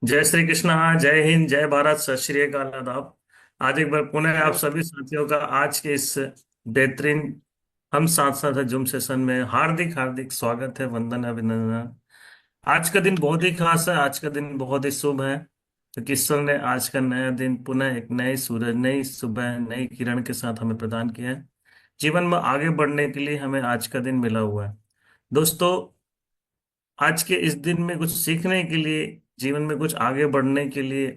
जय श्री कृष्णा, जय हिंद, जय भारत, सत श्री अकाल, आदाब। आज एक बार पुनः आप हेलो। सभी साथियों का आज के इस बेहतरीन हम साथ साथ है जूम सेशन में हार्दिक हार्दिक स्वागत है, वंदन है, अभिनंदन। आज का दिन बहुत ही खास है, आज का दिन बहुत ही शुभ है क्योंकि ईश्वर ने आज का नया दिन पुनः एक नए सूरज, नई सुबह, नई किरण के साथ हमें प्रदान किया है। जीवन में आगे बढ़ने के लिए हमें आज का दिन मिला हुआ है। दोस्तों, आज के इस दिन में कुछ सीखने के लिए, जीवन में कुछ आगे बढ़ने के लिए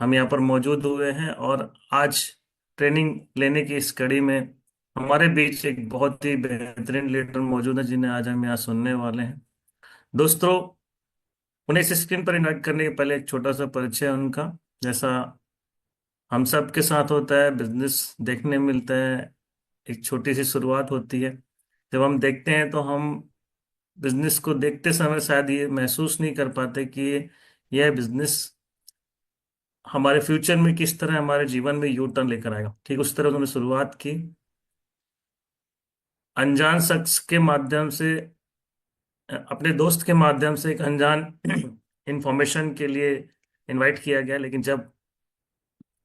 हम यहाँ पर मौजूद हुए हैं। और आज ट्रेनिंग लेने की इस कड़ी में हमारे बीच एक बहुत ही बेहतरीन लीडर मौजूद है जिन्हें आज हम यहाँ सुनने वाले हैं। दोस्तों, उन्हें इस स्क्रीन पर इन्वाइट करने के पहले एक छोटा सा परिचय है उनका। जैसा हम सब के साथ होता है, बिजनेस देखने मिलता है, एक छोटी सी शुरुआत होती है। जब हम देखते हैं तो हम बिजनेस को देखते समय शायद ये महसूस नहीं कर पाते कि यह बिजनेस हमारे फ्यूचर में किस तरह हमारे जीवन में यू टर्न लेकर आएगा। ठीक उस तरह उन्होंने शुरुआत की, अनजान शख्स के माध्यम से, अपने दोस्त के माध्यम से एक अनजान इंफॉर्मेशन के लिए इनवाइट किया गया। लेकिन जब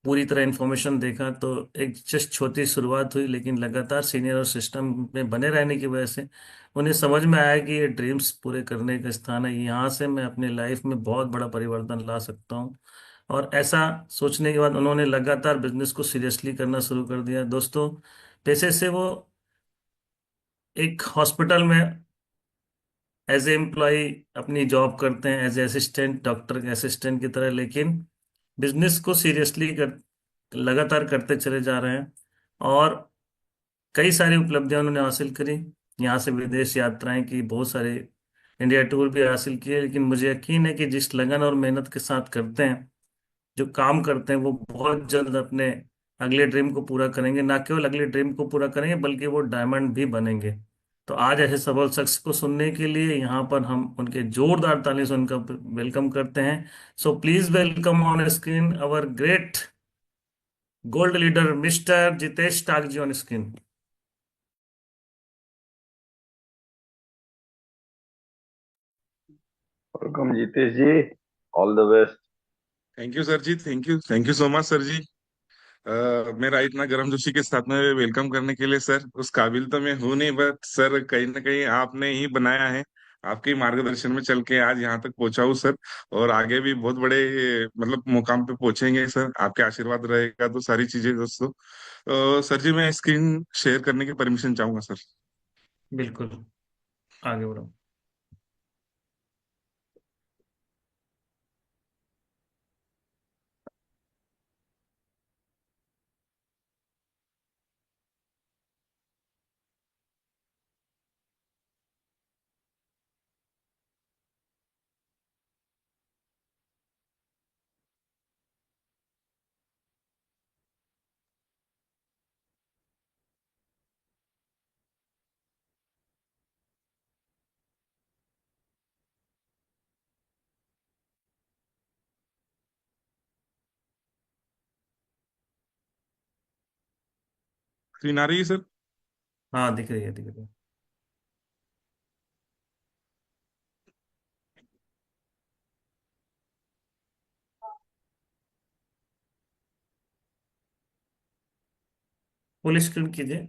पूरी तरह इंफॉर्मेशन देखा तो एक जस्ट छोटी शुरुआत हुई, लेकिन लगातार सीनियर और सिस्टम में बने रहने की वजह से उन्हें समझ में आया कि ये ड्रीम्स पूरे करने का स्थान है, यहाँ से मैं अपनी लाइफ में बहुत बड़ा परिवर्तन ला सकता हूँ। और ऐसा सोचने के बाद उन्होंने लगातार बिजनेस को सीरियसली करना शुरू कर दिया। दोस्तों, पैसे से वो एक हॉस्पिटल में एज ए एम्प्लॉय अपनी जॉब करते हैं, एज ए असिस्टेंट, डॉक्टर के असिस्टेंट की तरह, लेकिन बिजनेस को सीरियसली लगातार करते चले जा रहे हैं। और कई सारी उपलब्धियां उन्होंने हासिल करी। यहाँ से विदेश यात्राएं की, बहुत सारे इंडिया टूर भी हासिल किए। लेकिन मुझे यकीन है कि जिस लगन और मेहनत के साथ करते हैं, जो काम करते हैं, वो बहुत जल्द अपने अगले ड्रीम को पूरा करेंगे। ना केवल अगले ड्रीम को पूरा करेंगे बल्कि वो डायमंड भी बनेंगे। तो आज ऐसे सबल शख्स को सुनने के लिए यहाँ पर हम उनके जोरदार ताली से उनका वेलकम करते हैं। So please welcome on screen our great gold leader mister Jitesh Tak ji on screen. Welcome Jitesh ji. All the best. Thank you sir ji, thank you so much sir ji. मेरा इतना गर्मजोशी के साथ में वेलकम करने के लिए सर, उस काबिल तो मैं हूं नहीं, बट सर कहीं ना कहीं आपने ही बनाया है। आपके ही मार्गदर्शन में चल के आज यहाँ तक पहुंचा हूँ सर। और आगे भी बहुत बड़े मतलब मुकाम पे पहुंचेंगे सर, आपके आशीर्वाद रहेगा तो सारी चीजें दोस्तों। सर जी, मैं स्क्रीन शेयर करने की परमिशन चाहूंगा सर। बिल्कुल, आगे बढ़ो। स्क्रीन आ रही है सर? हाँ, दिख रही है, दिख रही है। फुल स्क्रीन कीजिए।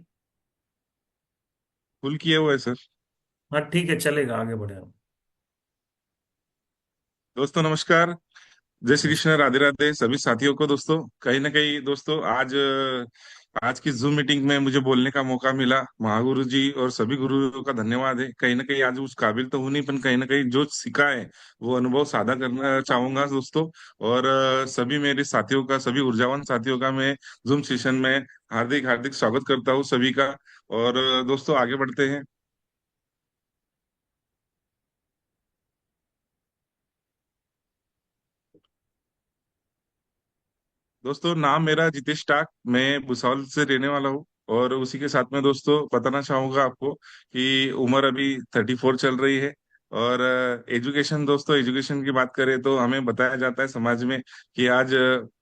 फुल किया हुआ है सर। हाँ ठीक है, चलेगा, आगे बढ़े आप। दोस्तों नमस्कार। जय श्री कृष्ण, राधे राधे सभी साथियों को। दोस्तों कहीं ना कहीं दोस्तों आज की जूम मीटिंग में मुझे बोलने का मौका मिला। महागुरु जी और सभी गुरुओं का धन्यवाद है। कहीं ना कहीं आज उस काबिल तो हूं नहीं, पर कहीं ना कहीं जो सीखा है वो अनुभव साझा करना चाहूंगा दोस्तों। और सभी मेरे साथियों का, सभी ऊर्जावान साथियों का मैं जूम सेशन में हार्दिक हार्दिक स्वागत करता हूँ सभी का। और दोस्तों आगे बढ़ते हैं। दोस्तों नाम मेरा जितेश टाक, मैं भुसावल से रहने वाला हूँ। और उसी के साथ में दोस्तों बताना चाहूंगा आपको कि उम्र अभी 34 चल रही है। और एजुकेशन, दोस्तों एजुकेशन की बात करें तो हमें बताया जाता है समाज में कि आज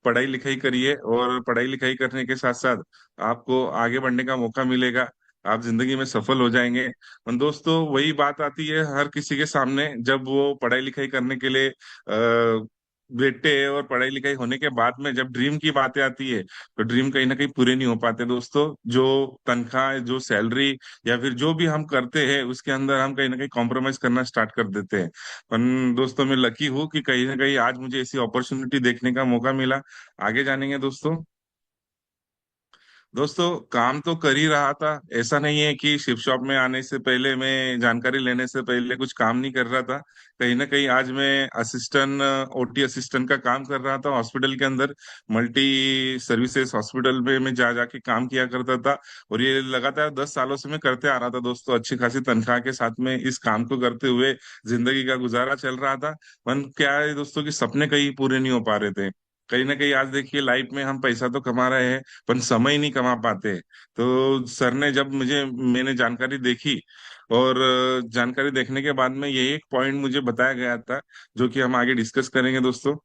पढ़ाई लिखाई करिए, और पढ़ाई लिखाई करने के साथ साथ आपको आगे बढ़ने का मौका मिलेगा, आप जिंदगी में सफल हो जाएंगे। और दोस्तों वही बात आती है हर किसी के सामने जब वो पढ़ाई लिखाई करने के लिए बेटे और पढ़ाई लिखाई होने के बाद में जब ड्रीम की बातें आती है तो ड्रीम कहीं ना कहीं पूरे नहीं हो पाते दोस्तों। जो तनख्वाह, जो सैलरी या फिर जो भी हम करते हैं उसके अंदर हम कहीं ना कहीं कॉम्प्रोमाइज करना स्टार्ट कर देते हैं। पर दोस्तों मैं लकी हूँ कि कहीं ना कहीं आज मुझे ऐसी अपॉर्चुनिटी देखने का मौका मिला। आगे जानेंगे दोस्तों। दोस्तों काम तो कर ही रहा था, ऐसा नहीं है कि शिप शॉप में आने से पहले, मैं जानकारी लेने से पहले कुछ काम नहीं कर रहा था। कहीं ना कहीं आज मैं असिस्टेंट, ओटी असिस्टेंट का काम कर रहा था हॉस्पिटल के अंदर। मल्टी सर्विसेज हॉस्पिटल में मैं जा जाके काम किया करता था। और ये लगातार 10 सालों से मैं करते आ रहा था दोस्तों, अच्छी खासी तनख्वाह के साथ में इस काम को करते हुए जिंदगी का गुजारा चल रहा था। पर क्या है दोस्तों कि सपने कहीं पूरे नहीं हो पा रहे थे। कहीं ना कहीं आज देखिए लाइफ में हम पैसा तो कमा रहे हैं पर समय नहीं कमा पाते। तो सर ने जब मैंने जानकारी देखी, और जानकारी देखने के बाद में ये एक पॉइंट मुझे बताया गया था जो कि हम आगे डिस्कस करेंगे दोस्तों।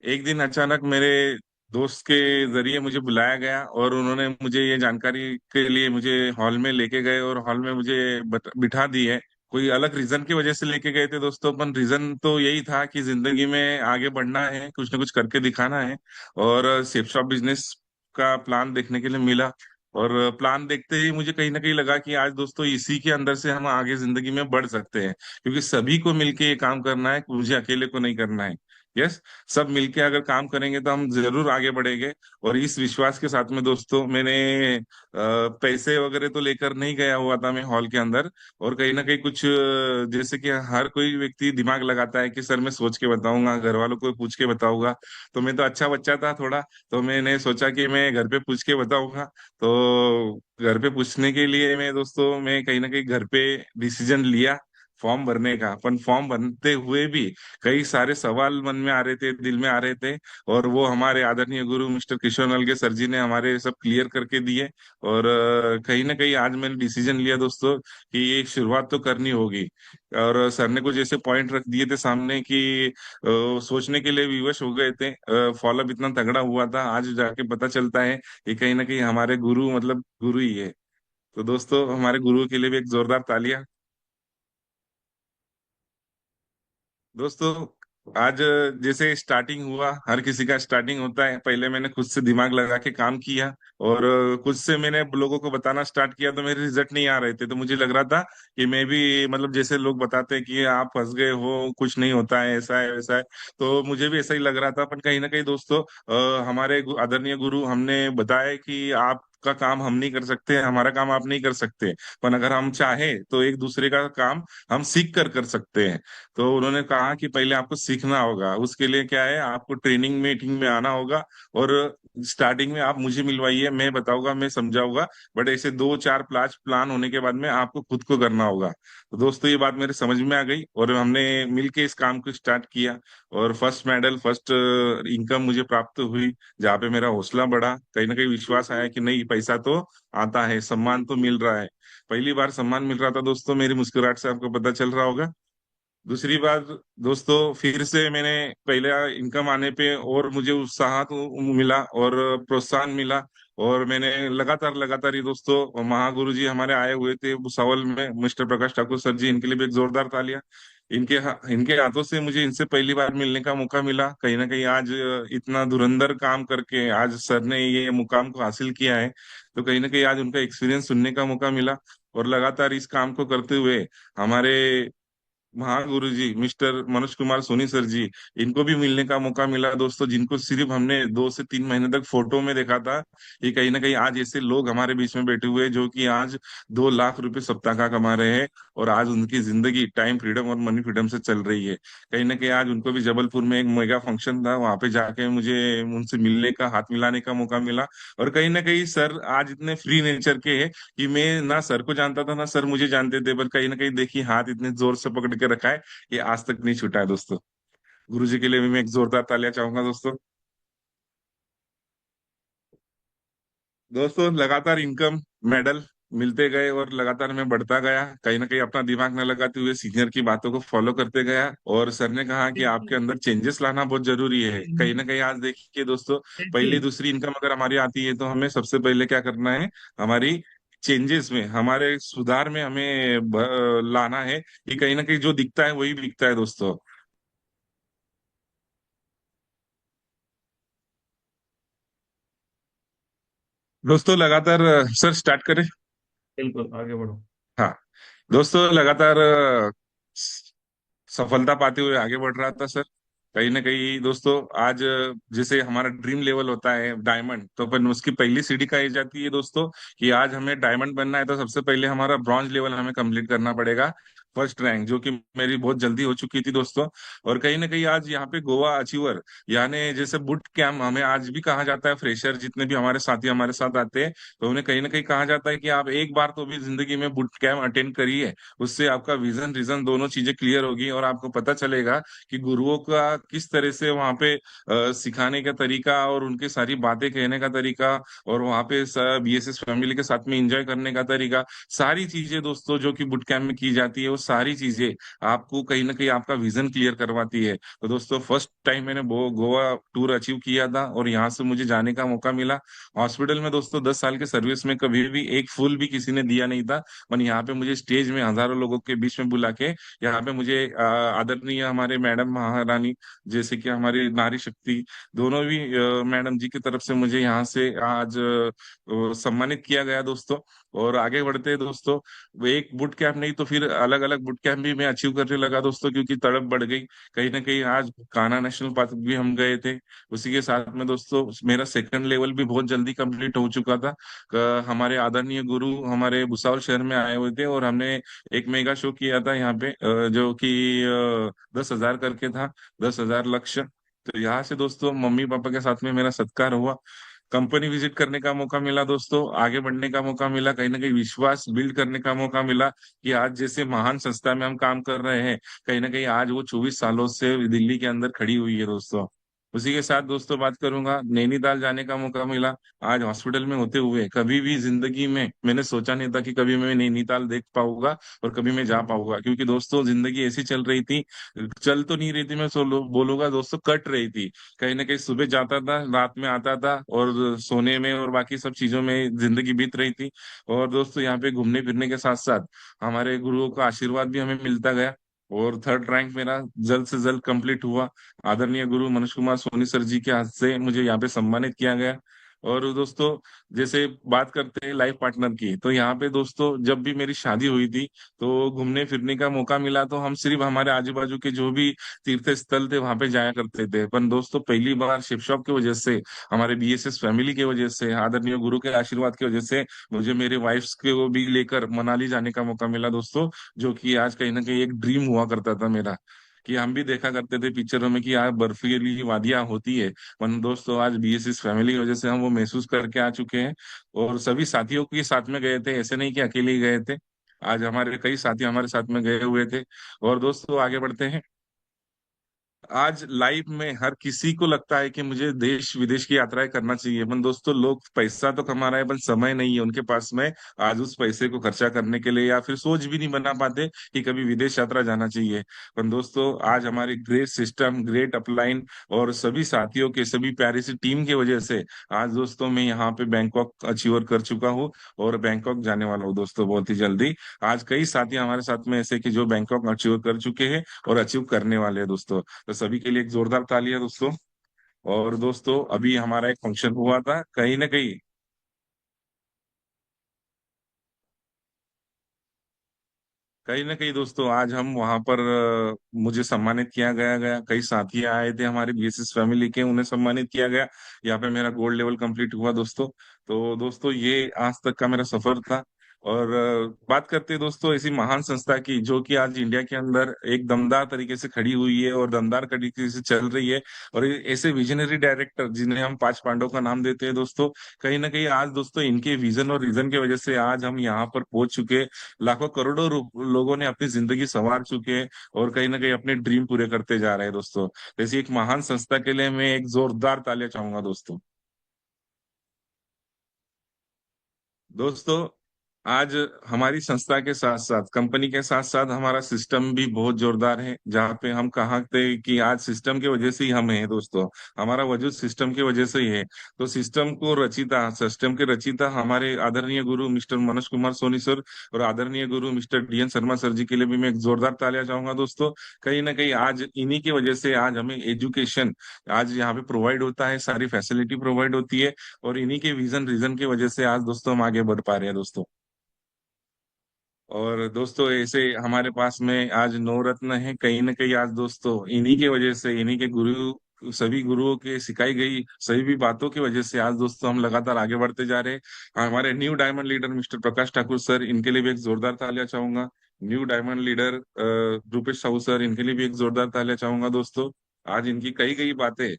एक दिन अचानक मेरे दोस्त के जरिए मुझे बुलाया गया और उन्होंने मुझे ये जानकारी के लिए मुझे हॉल में लेके गए और हॉल में मुझे बिठा दिए। कोई अलग रीजन की वजह से लेके गए थे दोस्तों, पर रीजन तो यही था कि जिंदगी में आगे बढ़ना है, कुछ ना कुछ करके दिखाना है। और सेफ शॉप बिजनेस का प्लान देखने के लिए मिला। और प्लान देखते ही मुझे कहीं ना कहीं लगा कि आज दोस्तों इसी के अंदर से हम आगे जिंदगी में बढ़ सकते हैं, क्योंकि सभी को मिलके ये काम करना है, मुझे अकेले को नहीं करना है। यस, सब मिलके अगर काम करेंगे तो हम जरूर आगे बढ़ेंगे। और इस विश्वास के साथ में दोस्तों मैंने पैसे वगैरह तो लेकर नहीं गया हुआ था मैं हॉल के अंदर। और कहीं ना कहीं कुछ जैसे कि हर कोई व्यक्ति दिमाग लगाता है कि सर मैं सोच के बताऊंगा, घर वालों को पूछ के बताऊंगा। तो मैं तो अच्छा बच्चा था थोड़ा, तो मैंने सोचा कि मैं घर पे पूछ के बताऊंगा। तो घर पे पूछने के लिए मैं दोस्तों, मैं कहीं ना कहीं घर पे डिसीजन लिया फॉर्म भरने का। पर फॉर्म भरते हुए भी कई सारे सवाल मन में आ रहे थे, दिल में आ रहे थे। और वो हमारे आदरणीय गुरु मिस्टर किशोर नलगे सर जी ने हमारे सब क्लियर करके दिए। और कहीं ना कहीं आज मैंने डिसीजन लिया दोस्तों कि ये शुरुआत तो करनी होगी। और सर ने कुछ ऐसे पॉइंट रख दिए थे सामने कि सोचने के लिए विवश हो गए थे। फॉलोअप इतना तगड़ा हुआ था, आज जाके पता चलता है कि कहीं ना कहीं हमारे गुरु मतलब गुरु ही है। तो दोस्तों हमारे गुरु के लिए भी एक जोरदार तालियां। दोस्तों आज जैसे स्टार्टिंग हुआ, हर किसी का स्टार्टिंग होता है, पहले मैंने खुद से दिमाग लगा के काम किया। और खुद से मैंने लोगों को बताना स्टार्ट किया तो मेरे रिजल्ट नहीं आ रहे थे। तो मुझे लग रहा था कि मैं भी मतलब जैसे लोग बताते हैं कि आप फंस गए हो, कुछ नहीं होता है, ऐसा है वैसा है। तो मुझे भी ऐसा ही लग रहा था। पर कहीं ना कहीं दोस्तों हमारे आदरणीय गुरु हमने बताया कि आपका काम हम नहीं कर सकते, हमारा काम आप नहीं कर सकते। पर अगर हम चाहें तो एक दूसरे का काम हम सीख कर कर सकते हैं। तो उन्होंने कहा कि पहले आपको सीखना होगा, उसके लिए क्या है, आपको ट्रेनिंग मीटिंग में आना होगा। और स्टार्टिंग में आप मुझे मिलवाइए, मैं बताऊंगा, मैं समझाऊंगा। बट ऐसे 2 4 प्लान होने के बाद में आपको खुद को करना होगा। तो दोस्तों ये बात मेरे समझ में आ गई और हमने मिलके इस काम को स्टार्ट किया। और फर्स्ट मेडल, फर्स्ट इनकम मुझे प्राप्त हुई, जहाँ पे मेरा हौसला बढ़ा, कहीं ना कहीं विश्वास आया कि नहीं पैसा तो आता है, सम्मान तो मिल रहा है। पहली बार सम्मान मिल रहा था दोस्तों, मेरी मुस्कुराहट से आपको पता चल रहा होगा। दूसरी बात दोस्तों, फिर से मैंने पहले इनकम आने पे और मुझे उत्साह तो मिला और प्रोत्साहन मिला। और मैंने लगातार लगातार ये दोस्तों, महागुरु जी हमारे आए हुए थे भुसावल में, मिस्टर प्रकाश ठाकुर सर जी, इनके लिए भी एक जोरदार तालियां। इनके हाथों से मुझे इनसे पहली बार मिलने का मौका मिला। कहीं ना कहीं आज इतना धुरंधर काम करके आज सर ने ये मुकाम को हासिल किया है। तो कहीं ना कहीं आज उनका एक्सपीरियंस सुनने का मौका मिला। और लगातार इस काम को करते हुए हमारे महागुरु जी मिस्टर मनोज कुमार सोनी सर जी, इनको भी मिलने का मौका मिला दोस्तों, जिनको सिर्फ हमने 2 से 3 महीने तक फोटो में देखा था। ये कहीं ना कहीं आज ऐसे लोग हमारे बीच में बैठे हुए हैं जो कि आज 2 लाख रुपए सप्ताह का कमा रहे हैं। और आज उनकी जिंदगी टाइम फ्रीडम और मनी फ्रीडम से चल रही है। कहीं ना कहीं आज उनको भी जबलपुर में एक मेगा फंक्शन था, वहां पे जाके मुझे उनसे मिलने का, हाथ मिलाने का मौका मिला। और कहीं ना कहीं सर आज इतने फ्री नेचर के हैं कि मैं ना सर को जानता था ना सर मुझे जानते थे। पर कहीं ना कहीं देखिए हाथ इतने जोर से पकड़ के रखा है, ये आज तक नहीं छूटा है दोस्तों। गुरु जी के लिए भी मैं एक जोरदार तालियां चाहूंगा दोस्तों। दोस्तों लगातार इनकम, मेडल मिलते गए और लगातार मैं बढ़ता गया, कहीं ना कहीं अपना दिमाग न लगाते हुए सीनियर की बातों को फॉलो करते गया। और सर ने कहा कि आपके अंदर चेंजेस लाना बहुत जरूरी है। कहीं ना कहीं आज देखिए दोस्तों, पहली दूसरी इनकम अगर हमारी आती है तो हमें सबसे पहले क्या करना है, हमारी चेंजेस में, हमारे सुधार में हमें लाना है कि कहीं ना कहीं जो दिखता है वही बिकता है दोस्तों। दोस्तों लगातार सर स्टार्ट करें। बिल्कुल, आगे बढ़ो। हाँ दोस्तों लगातार सफलता पाते हुए आगे बढ़ रहा था सर। कहीं ना कहीं दोस्तों आज जैसे हमारा ड्रीम लेवल होता है डायमंड, तो अपन उसकी पहली सीढ़ी कही जाती है दोस्तों कि आज हमें डायमंड बनना है तो सबसे पहले हमारा ब्रॉन्ज लेवल हमें कंप्लीट करना पड़ेगा। फर्स्ट रैंक जो कि मेरी बहुत जल्दी हो चुकी थी दोस्तों। और कहीं ना कहीं आज यहाँ पे गोवा अचीवर यानी जैसे बुट कैंप हमें आज भी कहा जाता है, फ्रेशर जितने भी हमारे साथी हमारे साथ आते हैं तो उन्हें कहीं ना कहीं कहा जाता है कि आप एक बार तो भी जिंदगी में बुट कैंप अटेंड करिए। उससे आपका विजन रीजन दोनों चीजें क्लियर होगी और आपको पता चलेगा कि गुरुओं का किस तरह से वहाँ पे सिखाने का तरीका और उनकी सारी बातें कहने का तरीका और वहाँ पे बीएसएस फैमिली के साथ में एंजॉय करने का तरीका, सारी चीजें दोस्तों जो कि बुट कैंप में की जाती है वो सारी चीजें आपको कहीं ना कहीं आपका विजन क्लियर करवाती है। तो दोस्तों फर्स्ट टाइम मैंने वो गोवा टूर अचीव किया था और यहाँ से मुझे जाने का मौका मिला। हॉस्पिटल में दोस्तों 10 साल के सर्विस में कभी भी एक फूल भी किसी ने दिया नहीं था। पर यहाँ पे मुझे स्टेज में हजारों लोगों के बीच में बुला के यहाँ पे मुझे आदरणीय हमारे मैडम महारानी जैसे कि हमारी नारी शक्ति दोनों भी मैडम जी की तरफ से मुझे यहाँ से आज सम्मानित किया गया दोस्तों। और आगे बढ़ते हैं दोस्तों, वो एक बुट कैंप नहीं तो फिर अलग अलग बुट कैंप भी मैं अचीव करने लगा दोस्तों क्योंकि तड़प बढ़ गई। कहीं ना कहीं आज कान्हा नेशनल पार्क भी हम गए थे। उसी के साथ में दोस्तों मेरा सेकंड लेवल भी बहुत जल्दी कंप्लीट हो चुका था। हमारे आदरणीय गुरु हमारे भुसावल शहर में आए हुए थे और हमने एक मेगा शो किया था यहाँ पे जो कि 10,000 करके था, 10,000 लक्ष्य। तो यहाँ से दोस्तों मम्मी पापा के साथ में मेरा सत्कार हुआ, कंपनी विजिट करने का मौका मिला दोस्तों, आगे बढ़ने का मौका मिला, कहीं ना कहीं विश्वास बिल्ड करने का मौका मिला कि आज जैसे महान संस्था में हम काम कर रहे हैं कहीं ना कहीं आज वो 24 सालों से दिल्ली के अंदर खड़ी हुई है दोस्तों। उसी के साथ दोस्तों बात करूंगा, नैनीताल जाने का मौका मिला। आज हॉस्पिटल में होते हुए कभी भी जिंदगी में मैंने सोचा नहीं था कि कभी मैं नैनीताल देख पाऊंगा और कभी मैं जा पाऊंगा, क्योंकि दोस्तों जिंदगी ऐसी चल रही थी, चल तो नहीं रही थी, मैं बोलूंगा दोस्तों कट रही थी। कहीं ना कहीं सुबह जाता था रात में आता था और सोने में और बाकी सब चीजों में जिंदगी बीत रही थी। और दोस्तों यहाँ पे घूमने फिरने के साथ साथ हमारे गुरुओं का आशीर्वाद भी हमें मिलता गया और थर्ड रैंक मेरा जल्द से जल्द कंप्लीट हुआ। आदरणीय गुरु मनोज कुमार सोनी सर जी के हाथ से मुझे यहाँ पे सम्मानित किया गया। और दोस्तों जैसे बात करते हैं लाइफ पार्टनर की, तो यहाँ पे दोस्तों जब भी मेरी शादी हुई थी तो घूमने फिरने का मौका मिला तो हम सिर्फ हमारे आजू बाजू के जो भी तीर्थ स्थल थे वहां पे जाया करते थे। पर दोस्तों पहली बार शिव शॉप की वजह से, हमारे बीएसएस फैमिली की वजह से, आदरणीय गुरु के आशीर्वाद की वजह से मुझे मेरे वाइफ्स को भी लेकर मनाली जाने का मौका मिला दोस्तों। जो कि आज कहीं ना कहीं एक ड्रीम हुआ करता था मेरा, कि हम भी देखा करते थे पिक्चरों में कि यार बर्फीली वादियां होती है। पर दोस्तों आज बीएसएस फैमिली की वजह से हम वो महसूस करके आ चुके हैं और सभी साथियों के साथ में गए थे, ऐसे नहीं कि अकेले ही गए थे। आज हमारे कई साथी हमारे साथ में गए हुए थे। और दोस्तों आगे बढ़ते हैं, आज लाइफ में हर किसी को लगता है कि मुझे देश विदेश की यात्राएं करना चाहिए, पर दोस्तों लोग पैसा तो कमा रहे हैं पर समय नहीं है उनके पास में आज उस पैसे को खर्चा करने के लिए, या फिर सोच भी नहीं बना पाते कि कभी विदेश यात्रा जाना चाहिए। पर दोस्तों आज हमारे ग्रेट सिस्टम, ग्रेट अपलाइन और सभी साथियों के सभी प्यारी सी टीम की वजह से आज दोस्तों मैं यहाँ पे बैंकॉक अचीवर कर चुका हूँ और बैंकॉक जाने वाला हूँ दोस्तों बहुत ही जल्दी। आज कई साथी हमारे साथ में ऐसे कि जो बैंकॉक अचीव कर चुके हैं और अचीव करने वाले हैं दोस्तों। तो सभी के लिए एक जोरदार तालियां दोस्तों। और दोस्तों अभी हमारा एक फंक्शन हुआ था, कहीं ना कहीं दोस्तों आज हम वहां पर मुझे सम्मानित किया गया गया कई साथी आए थे हमारे बीएसएस फैमिली के, उन्हें सम्मानित किया गया। यहाँ पे मेरा गोल्ड लेवल कंप्लीट हुआ दोस्तों। तो दोस्तों ये आज तक का मेरा सफर था। और बात करते हैं दोस्तों ऐसी महान संस्था की जो कि आज इंडिया के अंदर एक दमदार तरीके से खड़ी हुई है और दमदार तरीके से चल रही है। और ऐसे विजनरी डायरेक्टर जिन्हें हम पांच पांडव का नाम देते हैं दोस्तों, कहीं ना कहीं आज दोस्तों इनके विजन और रीजन की वजह से आज हम यहाँ पर पहुंच चुके, लाखों करोड़ों लोगों ने अपनी जिंदगी संवार चुके हैं और कहीं ना कहीं अपने ड्रीम पूरे करते जा रहे हैं दोस्तों। ऐसी एक महान संस्था के लिए मैं एक जोरदार तालियां चाहूंगा दोस्तों। दोस्तों आज हमारी संस्था के साथ साथ कंपनी के साथ साथ हमारा सिस्टम भी बहुत जोरदार है, जहाँ पे हम कहते हैं कि आज सिस्टम की वजह से ही हम हैं दोस्तों। हमारा वजूद सिस्टम की वजह से ही है। तो सिस्टम के रचिता हमारे आदरणीय गुरु मिस्टर मनोज कुमार सोनी सर और आदरणीय गुरु मिस्टर DN शर्मा सर जी के लिए भी मैं एक जोरदार तालियां चाहूंगा दोस्तों। कहीं ना कहीं आज इन्हीं की वजह से आज हमें एजुकेशन आज यहाँ पे प्रोवाइड होता है, सारी फैसिलिटी प्रोवाइड होती है। और इन्हीं के विजन रीजन की वजह से आज दोस्तों हम आगे बढ़ पा रहे हैं दोस्तों। और दोस्तों ऐसे हमारे पास में आज नौ रत्न है, कहीं ना कहीं आज दोस्तों इन्हीं के वजह से, इन्हीं के गुरु, सभी गुरुओं के सिखाई गई सभी भी बातों की वजह से आज दोस्तों हम लगातार आगे बढ़ते जा रहे हैं। हमारे new diamond leader mister Prakash Thakur sir, इनके लिए भी एक जोरदार तालियां चाहूंगा। New diamond leader Rupesh Sahu sir, इनके लिए भी एक जोरदार तालियां चाहूंगा दोस्तों। आज इनकी कई कई बातें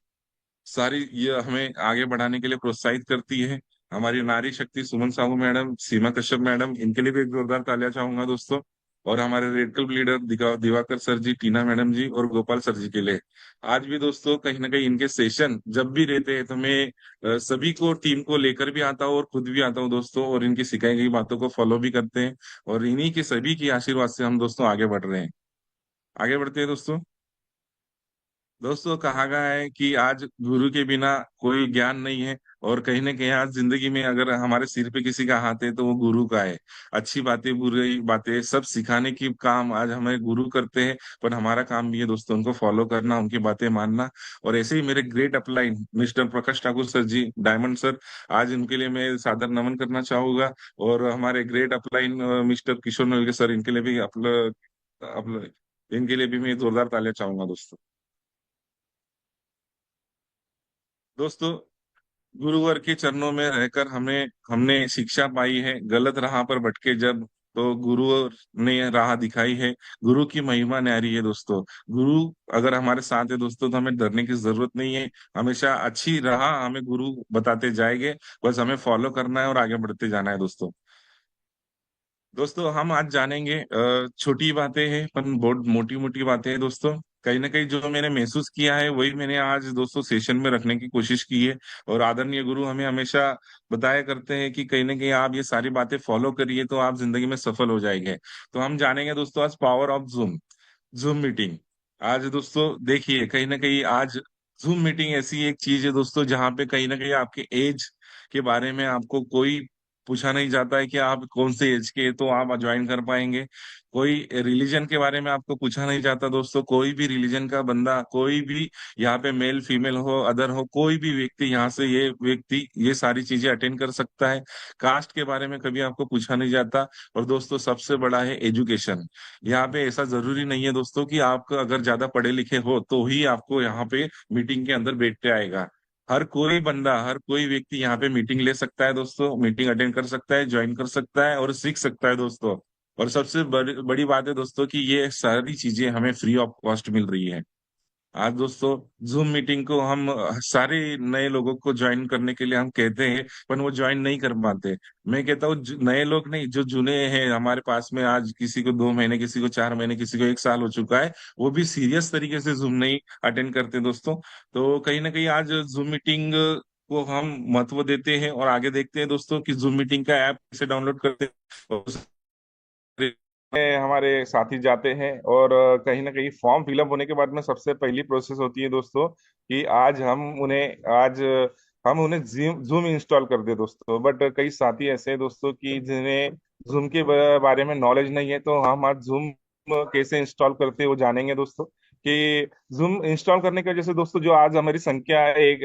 सारी ये हमें आगे बढ़ाने के लिए प्रोत्साहित करती है। हमारी नारी शक्ति सुमन साहू मैडम, सीमा कश्यप मैडम, इनके लिए भी एक जोरदार तालियां चाहूंगा दोस्तों। और हमारे red club leader Diwakar sir ji, Tina madam ji और गोपाल सर जी के लिए आज भी दोस्तों कहीं ना कहीं इनके सेशन जब भी रहते हैं तो मैं सभी को टीम को लेकर भी आता हूँ और खुद भी आता हूँ दोस्तों, और इनकी सिखाई गई बातों को फॉलो भी करते हैं। और इन्हीं के सभी की आशीर्वाद से हम दोस्तों आगे बढ़ रहे हैं, आगे बढ़ते हैं दोस्तों। दोस्तों कहा गया है कि आज गुरु के बिना कोई ज्ञान नहीं है। और कहीं ना कहीं आज जिंदगी में अगर हमारे सिर पे किसी का हाथ है तो वो गुरु का है। अच्छी बातें बुरी बातें सब सिखाने की काम आज हमारे गुरु करते हैं, पर हमारा काम भी है दोस्तों उनको फॉलो करना, उनकी बातें मानना। और ऐसे ही मेरे great upline mister Prakash Thakur sir जी, डायमंड सर, आज उनके लिए मैं सादर नमन करना चाहूंगा। और हमारे ग्रेट अपलाइन मिस्टर किशोर नलगे सर, इनके लिए भी इनके लिए भी मैं जोरदार तालियां चाहूंगा दोस्तों। दोस्तों गुरुवर के चरणों में रहकर हमें हमने शिक्षा पाई है, गलत राह पर भटके जब तो गुरुवर ने राह दिखाई है। गुरु की महिमा न्यारी है दोस्तों। गुरु अगर हमारे साथ है दोस्तों तो हमें डरने की जरूरत नहीं है। हमेशा अच्छी राह हमें गुरु बताते जाएंगे, बस हमें फॉलो करना है और आगे बढ़ते जाना है दोस्तों। दोस्तों हम आज जानेंगे छोटी बातें हैं पर बहुत मोटी मोटी बातें हैं दोस्तों। कहीं ना कहीं जो मैंने महसूस किया है वही मैंने आज दोस्तों सेशन में रखने की कोशिश की है। और आदरणीय गुरु हमें हमेशा बताया करते हैं कि कहीं ना कहीं आप ये सारी बातें फॉलो करिए तो आप जिंदगी में सफल हो जाएंगे। तो हम जानेंगे दोस्तों आज power of zoom, zoom meeting. आज दोस्तों देखिए कहीं ना कहीं आज जूम मीटिंग ऐसी एक चीज है दोस्तों जहाँ पे कहीं ना कहीं आपके एज के बारे में आपको कोई पूछा नहीं जाता है कि आप कौन से एज के हैं, तो आप ज्वाइन कर पाएंगे। कोई रिलीजन के बारे में आपको पूछा नहीं जाता दोस्तों, कोई भी रिलीजन का बंदा, कोई भी यहाँ पे मेल फीमेल हो अदर हो, कोई भी व्यक्ति यहाँ से ये व्यक्ति ये सारी चीजें अटेंड कर सकता है। कास्ट के बारे में कभी आपको पूछा नहीं जाता। और दोस्तों सबसे बड़ा है एजुकेशन। यहाँ पे ऐसा जरूरी नहीं है दोस्तों कि आप अगर ज्यादा पढ़े लिखे हो तो ही आपको यहाँ पे मीटिंग के अंदर बैठते आएगा। हर कोई बंदा, हर कोई व्यक्ति यहाँ पे मीटिंग ले सकता है दोस्तों, मीटिंग अटेंड कर सकता है, ज्वाइन कर सकता है और सीख सकता है दोस्तों। और सबसे बड़ी बात है दोस्तों कि ये सारी चीजें हमें फ्री ऑफ कॉस्ट मिल रही है। आज दोस्तों जूम मीटिंग को हम सारे नए लोगों को ज्वाइन करने के लिए हम कहते हैं, पर वो ज्वाइन नहीं कर पाते। मैं कहता हूँ नए लोग नहीं, जो जुने हैं हमारे पास में, आज किसी को 2 महीने, किसी को 4 महीने, किसी को 1 साल हो चुका है, वो भी सीरियस तरीके से जूम नहीं अटेंड करते दोस्तों। तो कहीं ना कहीं आज जूम मीटिंग को हम महत्व देते हैं और आगे देखते हैं दोस्तों कि जूम मीटिंग का ऐप कैसे डाउनलोड करते हैं। में हमारे साथी जाते हैं और कहीं ना कहीं फॉर्म फिलअप होने के बाद में सबसे पहली प्रोसेस होती है दोस्तों कि आज हम उन्हें जूम इंस्टॉल कर दे दोस्तों। बट कई साथी ऐसे हैं दोस्तों कि जिन्हें जूम के बारे में नॉलेज नहीं है, तो हम आज जूम कैसे इंस्टॉल करते हैं वो जानेंगे दोस्तों। कि जूम इंस्टॉल करने की वजह से दोस्तों जो आज हमारी संख्या एक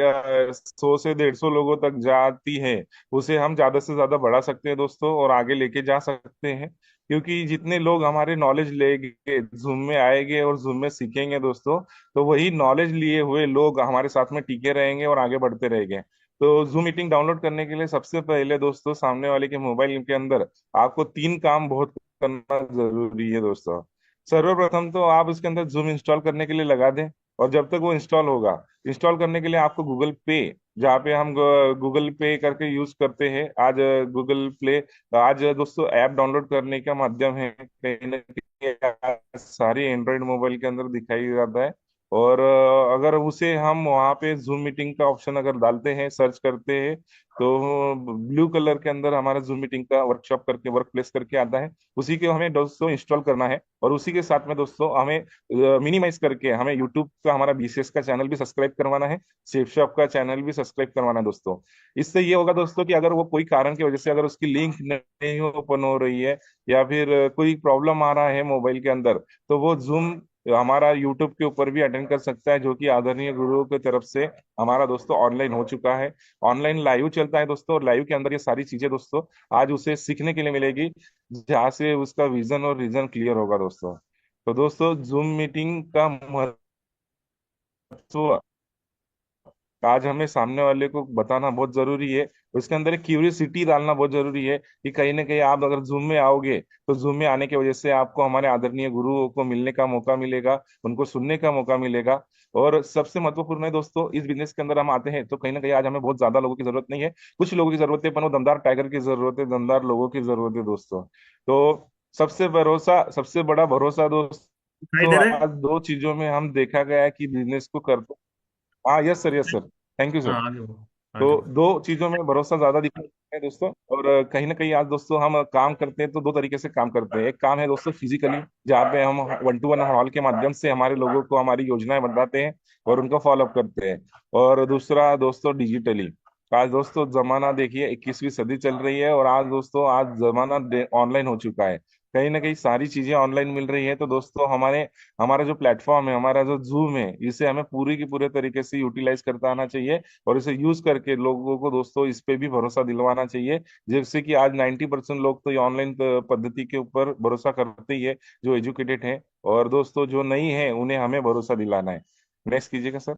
100 से 150 लोगों तक जाती है, उसे हम ज्यादा से ज्यादा बढ़ा सकते हैं दोस्तों और आगे लेके जा सकते हैं। क्योंकि जितने लोग हमारे नॉलेज लेंगे, जूम में आएंगे और जूम में सीखेंगे दोस्तों, तो वही नॉलेज लिए हुए लोग हमारे साथ में टिके रहेंगे और आगे बढ़ते रहेंगे। तो जूम मीटिंग डाउनलोड करने के लिए सबसे पहले दोस्तों सामने वाले के मोबाइल के अंदर आपको 3 काम बहुत करना जरूरी है दोस्तों। सर्वप्रथम तो आप उसके अंदर जूम इंस्टॉल करने के लिए लगा दें। और जब तक वो इंस्टॉल होगा, इंस्टॉल करने के लिए आपको गूगल पे, जहाँ पे हम गूगल पे करके यूज करते हैं आज, गूगल प्ले आज दोस्तों ऐप डाउनलोड करने का माध्यम है, कहीं ना कहीं आज सारी एंड्रॉइड मोबाइल के अंदर दिखाई जाता है। और अगर उसे हम वहाँ पे जूम मीटिंग का ऑप्शन अगर डालते हैं, सर्च करते हैं, तो ब्लू कलर के अंदर हमारा जूम मीटिंग का वर्कशॉप करके, वर्क प्लेस करके आता है। उसी के हमें दोस्तों इंस्टॉल करना है, और उसी के साथ में दोस्तों हमें मिनिमाइज करके हमें यूट्यूब का हमारा बीसीएस का चैनल भी सब्सक्राइब करवाना है, सेफ शॉप का चैनल भी सब्सक्राइब करवाना है दोस्तों। इससे ये होगा दोस्तों कि अगर वो कोई कारण की वजह से अगर उसकी लिंक नहीं ओपन हो रही है, या फिर कोई प्रॉब्लम आ रहा है मोबाइल के अंदर, तो वो जूम हमारा यूट्यूब के ऊपर भी अटेंड कर सकता है, जो कि आदरणीय गुरुओं की तरफ से हमारा दोस्तों ऑनलाइन हो चुका है। ऑनलाइन लाइव चलता है दोस्तों, और लाइव के अंदर ये सारी चीजें दोस्तों आज उसे सीखने के लिए मिलेगी, जहाँ से उसका विजन और रीजन क्लियर होगा दोस्तों। तो दोस्तों जूम मीटिंग का महत्व आज हमें सामने वाले को बताना बहुत जरूरी है। उसके अंदर एक क्यूरियोसिटी डालना बहुत जरूरी है, कि कहीं ना कहीं आप अगर जूम में आओगे, तो जूम में आने की वजह से आपको हमारे आदरणीय गुरुओं को मिलने का मौका मिलेगा, उनको सुनने का मौका मिलेगा। और सबसे महत्वपूर्ण है दोस्तों, इस बिजनेस के अंदर हम आते हैं तो कहीं ना कहीं आज हमें बहुत ज्यादा लोगों की जरूरत नहीं है, कुछ लोगों की जरूरत है, पर वो दमदार टाइगर की जरूरत है, दमदार लोगों की जरूरत है दोस्तों। तो सबसे बड़ा भरोसा दिखाई दे दोस्तों, रहे हैं? आज दो चीजों में हम देखा गया है कि बिजनेस को करते। हाँ, yes sir, yes sir, thank you sir. हाँ, आगे बढ़ो, तो आगे बढ़ो। दो चीजों में भरोसा ज्यादा दिखता है दोस्तों। और कहीं ना कहीं आज दोस्तों हम काम करते हैं तो दो तरीके से काम करते हैं। एक काम है दोस्तों फिजिकली, जहाँ पे हम 1-to-1 हॉल के माध्यम से हमारे लोगों को हमारी योजनाएं बताते हैं और उनको फॉलोअप करते हैं। और दूसरा दोस्तों डिजिटली। आज दोस्तों जमाना देखिए, 21वीं सदी चल रही है, और आज दोस्तों आज जमाना ऑनलाइन हो चुका है। कहीं ना कहीं सारी चीजें ऑनलाइन मिल रही है, तो दोस्तों हमारा जो प्लेटफॉर्म है, हमारा जो जूम है, इसे हमें पूरी की पूरे तरीके से यूटिलाइज करता आना चाहिए, और इसे यूज करके लोगों को दोस्तों इस पे भी भरोसा दिलवाना चाहिए। जैसे कि आज 90% लोग तो ये ऑनलाइन पद्धति के ऊपर भरोसा करते ही है, जो एजुकेटेड है। और दोस्तों जो नहीं है, उन्हें हमें भरोसा दिलाना है। नेक्स्ट कीजिएगा सर।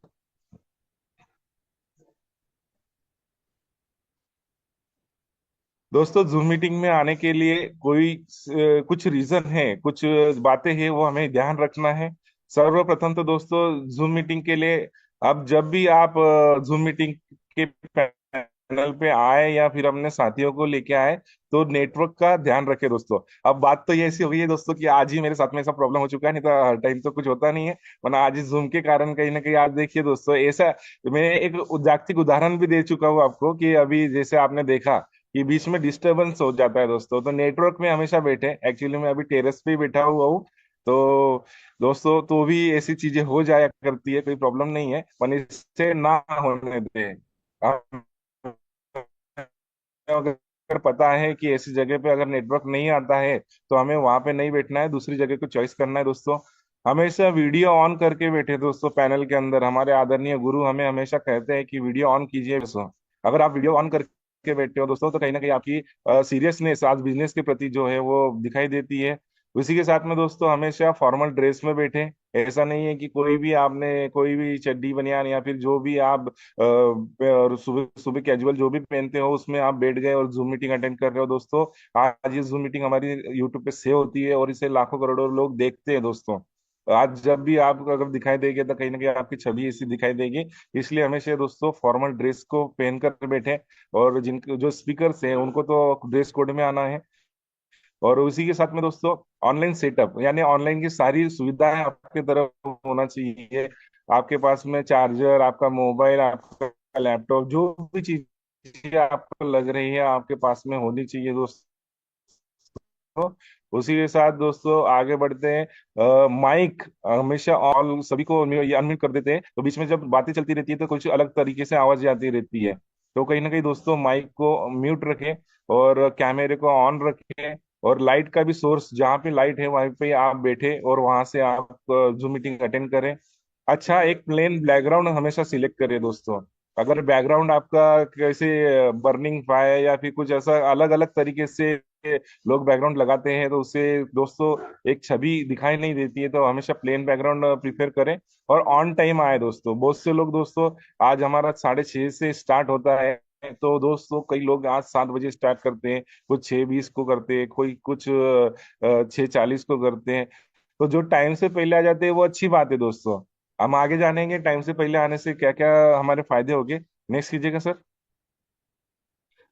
दोस्तों जूम मीटिंग में आने के लिए कुछ रीजन है, कुछ बातें हैं, वो हमें ध्यान रखना है। सर्वप्रथम तो दोस्तों जूम मीटिंग के लिए, अब जब भी आप जूम मीटिंग के पैनल पे आए या फिर अपने साथियों को लेके आए, तो नेटवर्क का ध्यान रखें दोस्तों। अब बात तो ये ऐसी हो गई है दोस्तों, कि आज ही मेरे साथ में ऐसा प्रॉब्लम हो चुका है, नहीं तो हर टाइम तो कुछ होता नहीं है। वरना आज इस जूम के कारण कहीं ना कहीं आज देखिए दोस्तों ऐसा, मैं एक जागतिक उदाहरण भी दे चुका हूँ आपको, कि अभी जैसे आपने देखा कि बीच में डिस्टरबेंस हो जाता है दोस्तों, तो नेटवर्क में हमेशा बैठे। एक्चुअली मैं अभी टेरेस पे ही बैठा हुआ हूँ, तो दोस्तों तो भी ऐसी चीजें हो जाया करती है, कोई प्रॉब्लम नहीं है, पर इससे ना होने दें। हम- अगर पता है कि ऐसी जगह पे अगर नेटवर्क नहीं आता है, तो हमें वहां पे नहीं बैठना है, दूसरी जगह को चॉइस करना है दोस्तों। हमेशा वीडियो ऑन करके बैठे दोस्तों, पैनल के अंदर हमारे आदरणीय गुरु हमें हमेशा कहते हैं कि वीडियो ऑन कीजिए दोस्तों। अगर आप वीडियो ऑन करके बैठते हो दोस्तों, तो कहीं ना कहीं आपकी सीरियसनेस आज बिजनेस के प्रति जो है वो दिखाई देती है। उसी के साथ में दोस्तों हमेशा फॉर्मल ड्रेस में बैठे। ऐसा नहीं है कि कोई भी चड्डी बनियान या फिर जो भी आप और सुबह सुबह कैजुअल जो भी पहनते हो, उसमें आप बैठ गए और जूम मीटिंग अटेंड कर रहे हो दोस्तों। आज ये जूम मीटिंग हमारी यूट्यूब पे सेव होती है, और इसे लाखों करोड़ों लोग देखते हैं दोस्तों। आज जब भी आप अगर दिखाई देगी, तो कहीं ना कहीं आपकी छवि ऐसी दिखाई देगी। इसलिए हमेशा दोस्तों फॉर्मल ड्रेस को पहन कर बैठे। और जिनके जो स्पीकर्स हैं, उनको तो ड्रेस कोड में आना है। और उसी के साथ में दोस्तों ऑनलाइन सेटअप, यानी ऑनलाइन की सारी सुविधाएं आपके तरफ होना चाहिए। आपके पास में चार्जर, आपका मोबाइल, आपका लैपटॉप, जो भी चीजें आपको लग रही है आपके पास में होनी चाहिए दोस्तों। उसी के साथ दोस्तों आगे बढ़ते हैं। माइक हमेशा ऑल, सभी को ये अनम्यूट कर देते हैं, तो बीच में जब बातें चलती रहती है तो कुछ अलग तरीके से आवाज आती रहती है। तो कहीं ना कहीं दोस्तों माइक को म्यूट रखें, और कैमरे को ऑन रखें, और लाइट का भी सोर्स, जहाँ पे लाइट है वहीं पे आप बैठे और वहां से आप जूम मीटिंग अटेंड करें। अच्छा, एक प्लेन बैकग्राउंड हमेशा सिलेक्ट करें दोस्तों। अगर बैकग्राउंड आपका कैसे बर्निंग फायर या फिर कुछ ऐसा अलग अलग तरीके से लोग बैकग्राउंड लगाते हैं, तो उससे दोस्तों एक छवि दिखाई नहीं देती है, तो हमेशा प्लेन बैकग्राउंड प्रिफर करें। और ऑन टाइम आए दोस्तों। बहुत से लोग दोस्तों, आज हमारा 6:30 से स्टार्ट होता है, तो दोस्तों कई लोग आज 7 बजे स्टार्ट करते हैं, कुछ 6:20 को करते हैं, कोई कुछ 6:40 को करते हैं। तो जो टाइम से पहले आ जाते हैं वो अच्छी बात है दोस्तों। हम आगे जानेंगे टाइम से पहले आने से क्या क्या हमारे फायदे होंगे। नेक्स्ट कीजिएगा सर।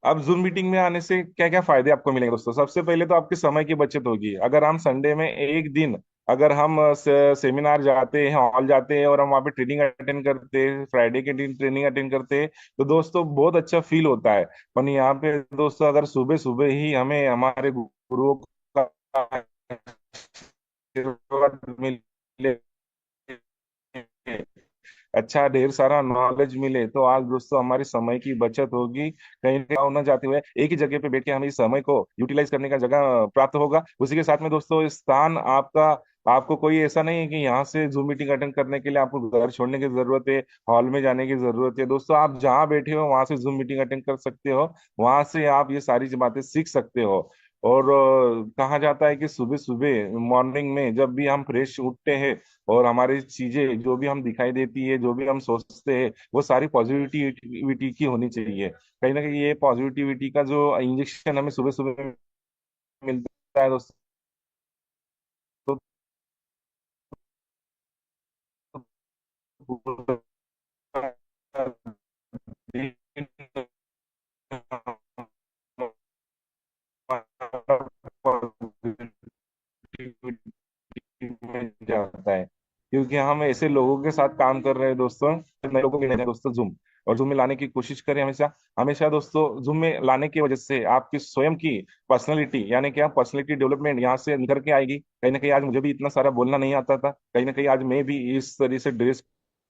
अब जूम मीटिंग में आने से क्या क्या फायदे आपको मिलेंगे दोस्तों। सबसे पहले तो आपके समय की बचत होगी। अगर हम संडे में एक दिन अगर हम सेमिनार जाते हैं, हॉल जाते हैं और हम वहाँ पे ट्रेनिंग अटेंड करते हैं, फ्राइडे के दिन ट्रेनिंग अटेंड करते हैं, तो दोस्तों बहुत अच्छा फील होता है। पर यहाँ पे दोस्तों अगर सुबह सुबह ही हमें हमारे गुरुओं का आशीर्वाद मिले, अच्छा ढेर सारा नॉलेज मिले, तो आज दोस्तों हमारी समय की बचत होगी, कहीं ना जाते हुए एक ही जगह पे बैठ के हमें इस समय को यूटिलाइज करने का जगह प्राप्त होगा। उसी के साथ में दोस्तों इस स्थान आपका, आपको कोई ऐसा नहीं है कि यहाँ से जूम मीटिंग अटेंड करने के लिए आपको घर छोड़ने की जरूरत है, हॉल में जाने की जरूरत है। दोस्तों आप जहाँ बैठे हो वहां से जूम मीटिंग अटेंड कर सकते हो, वहां से आप ये सारी बातें सीख सकते हो। और कहा जाता है कि सुबह सुबह मॉर्निंग में जब भी हम फ्रेश उठते हैं और हमारी चीजें जो भी हम दिखाई देती है, जो भी हम सोचते हैं, वो सारी पॉजिटिविटी की होनी चाहिए। कहीं ना कहीं ये पॉजिटिविटी का जो इंजेक्शन हमें सुबह सुबह मिलता है दोस्तों, तो में जाता है, क्योंकि हम ऐसे लोगों के साथ काम कर रहे हैं दोस्तों, नए लोगों के लिए दोस्तों जूम, और जूम में लाने की कोशिश करें हमेशा। हमेशा दोस्तों जूम में लाने की वजह से आपकी स्वयं की पर्सनैलिटी, यानी कि आप पर्सनैलिटी डेवलपमेंट यहाँ से निखर के आएगी। कहीं ना कहीं आज मुझे भी इतना सारा बोलना नहीं आता था, कहीं ना कहीं आज मैं भी इस तरह से ड्रेस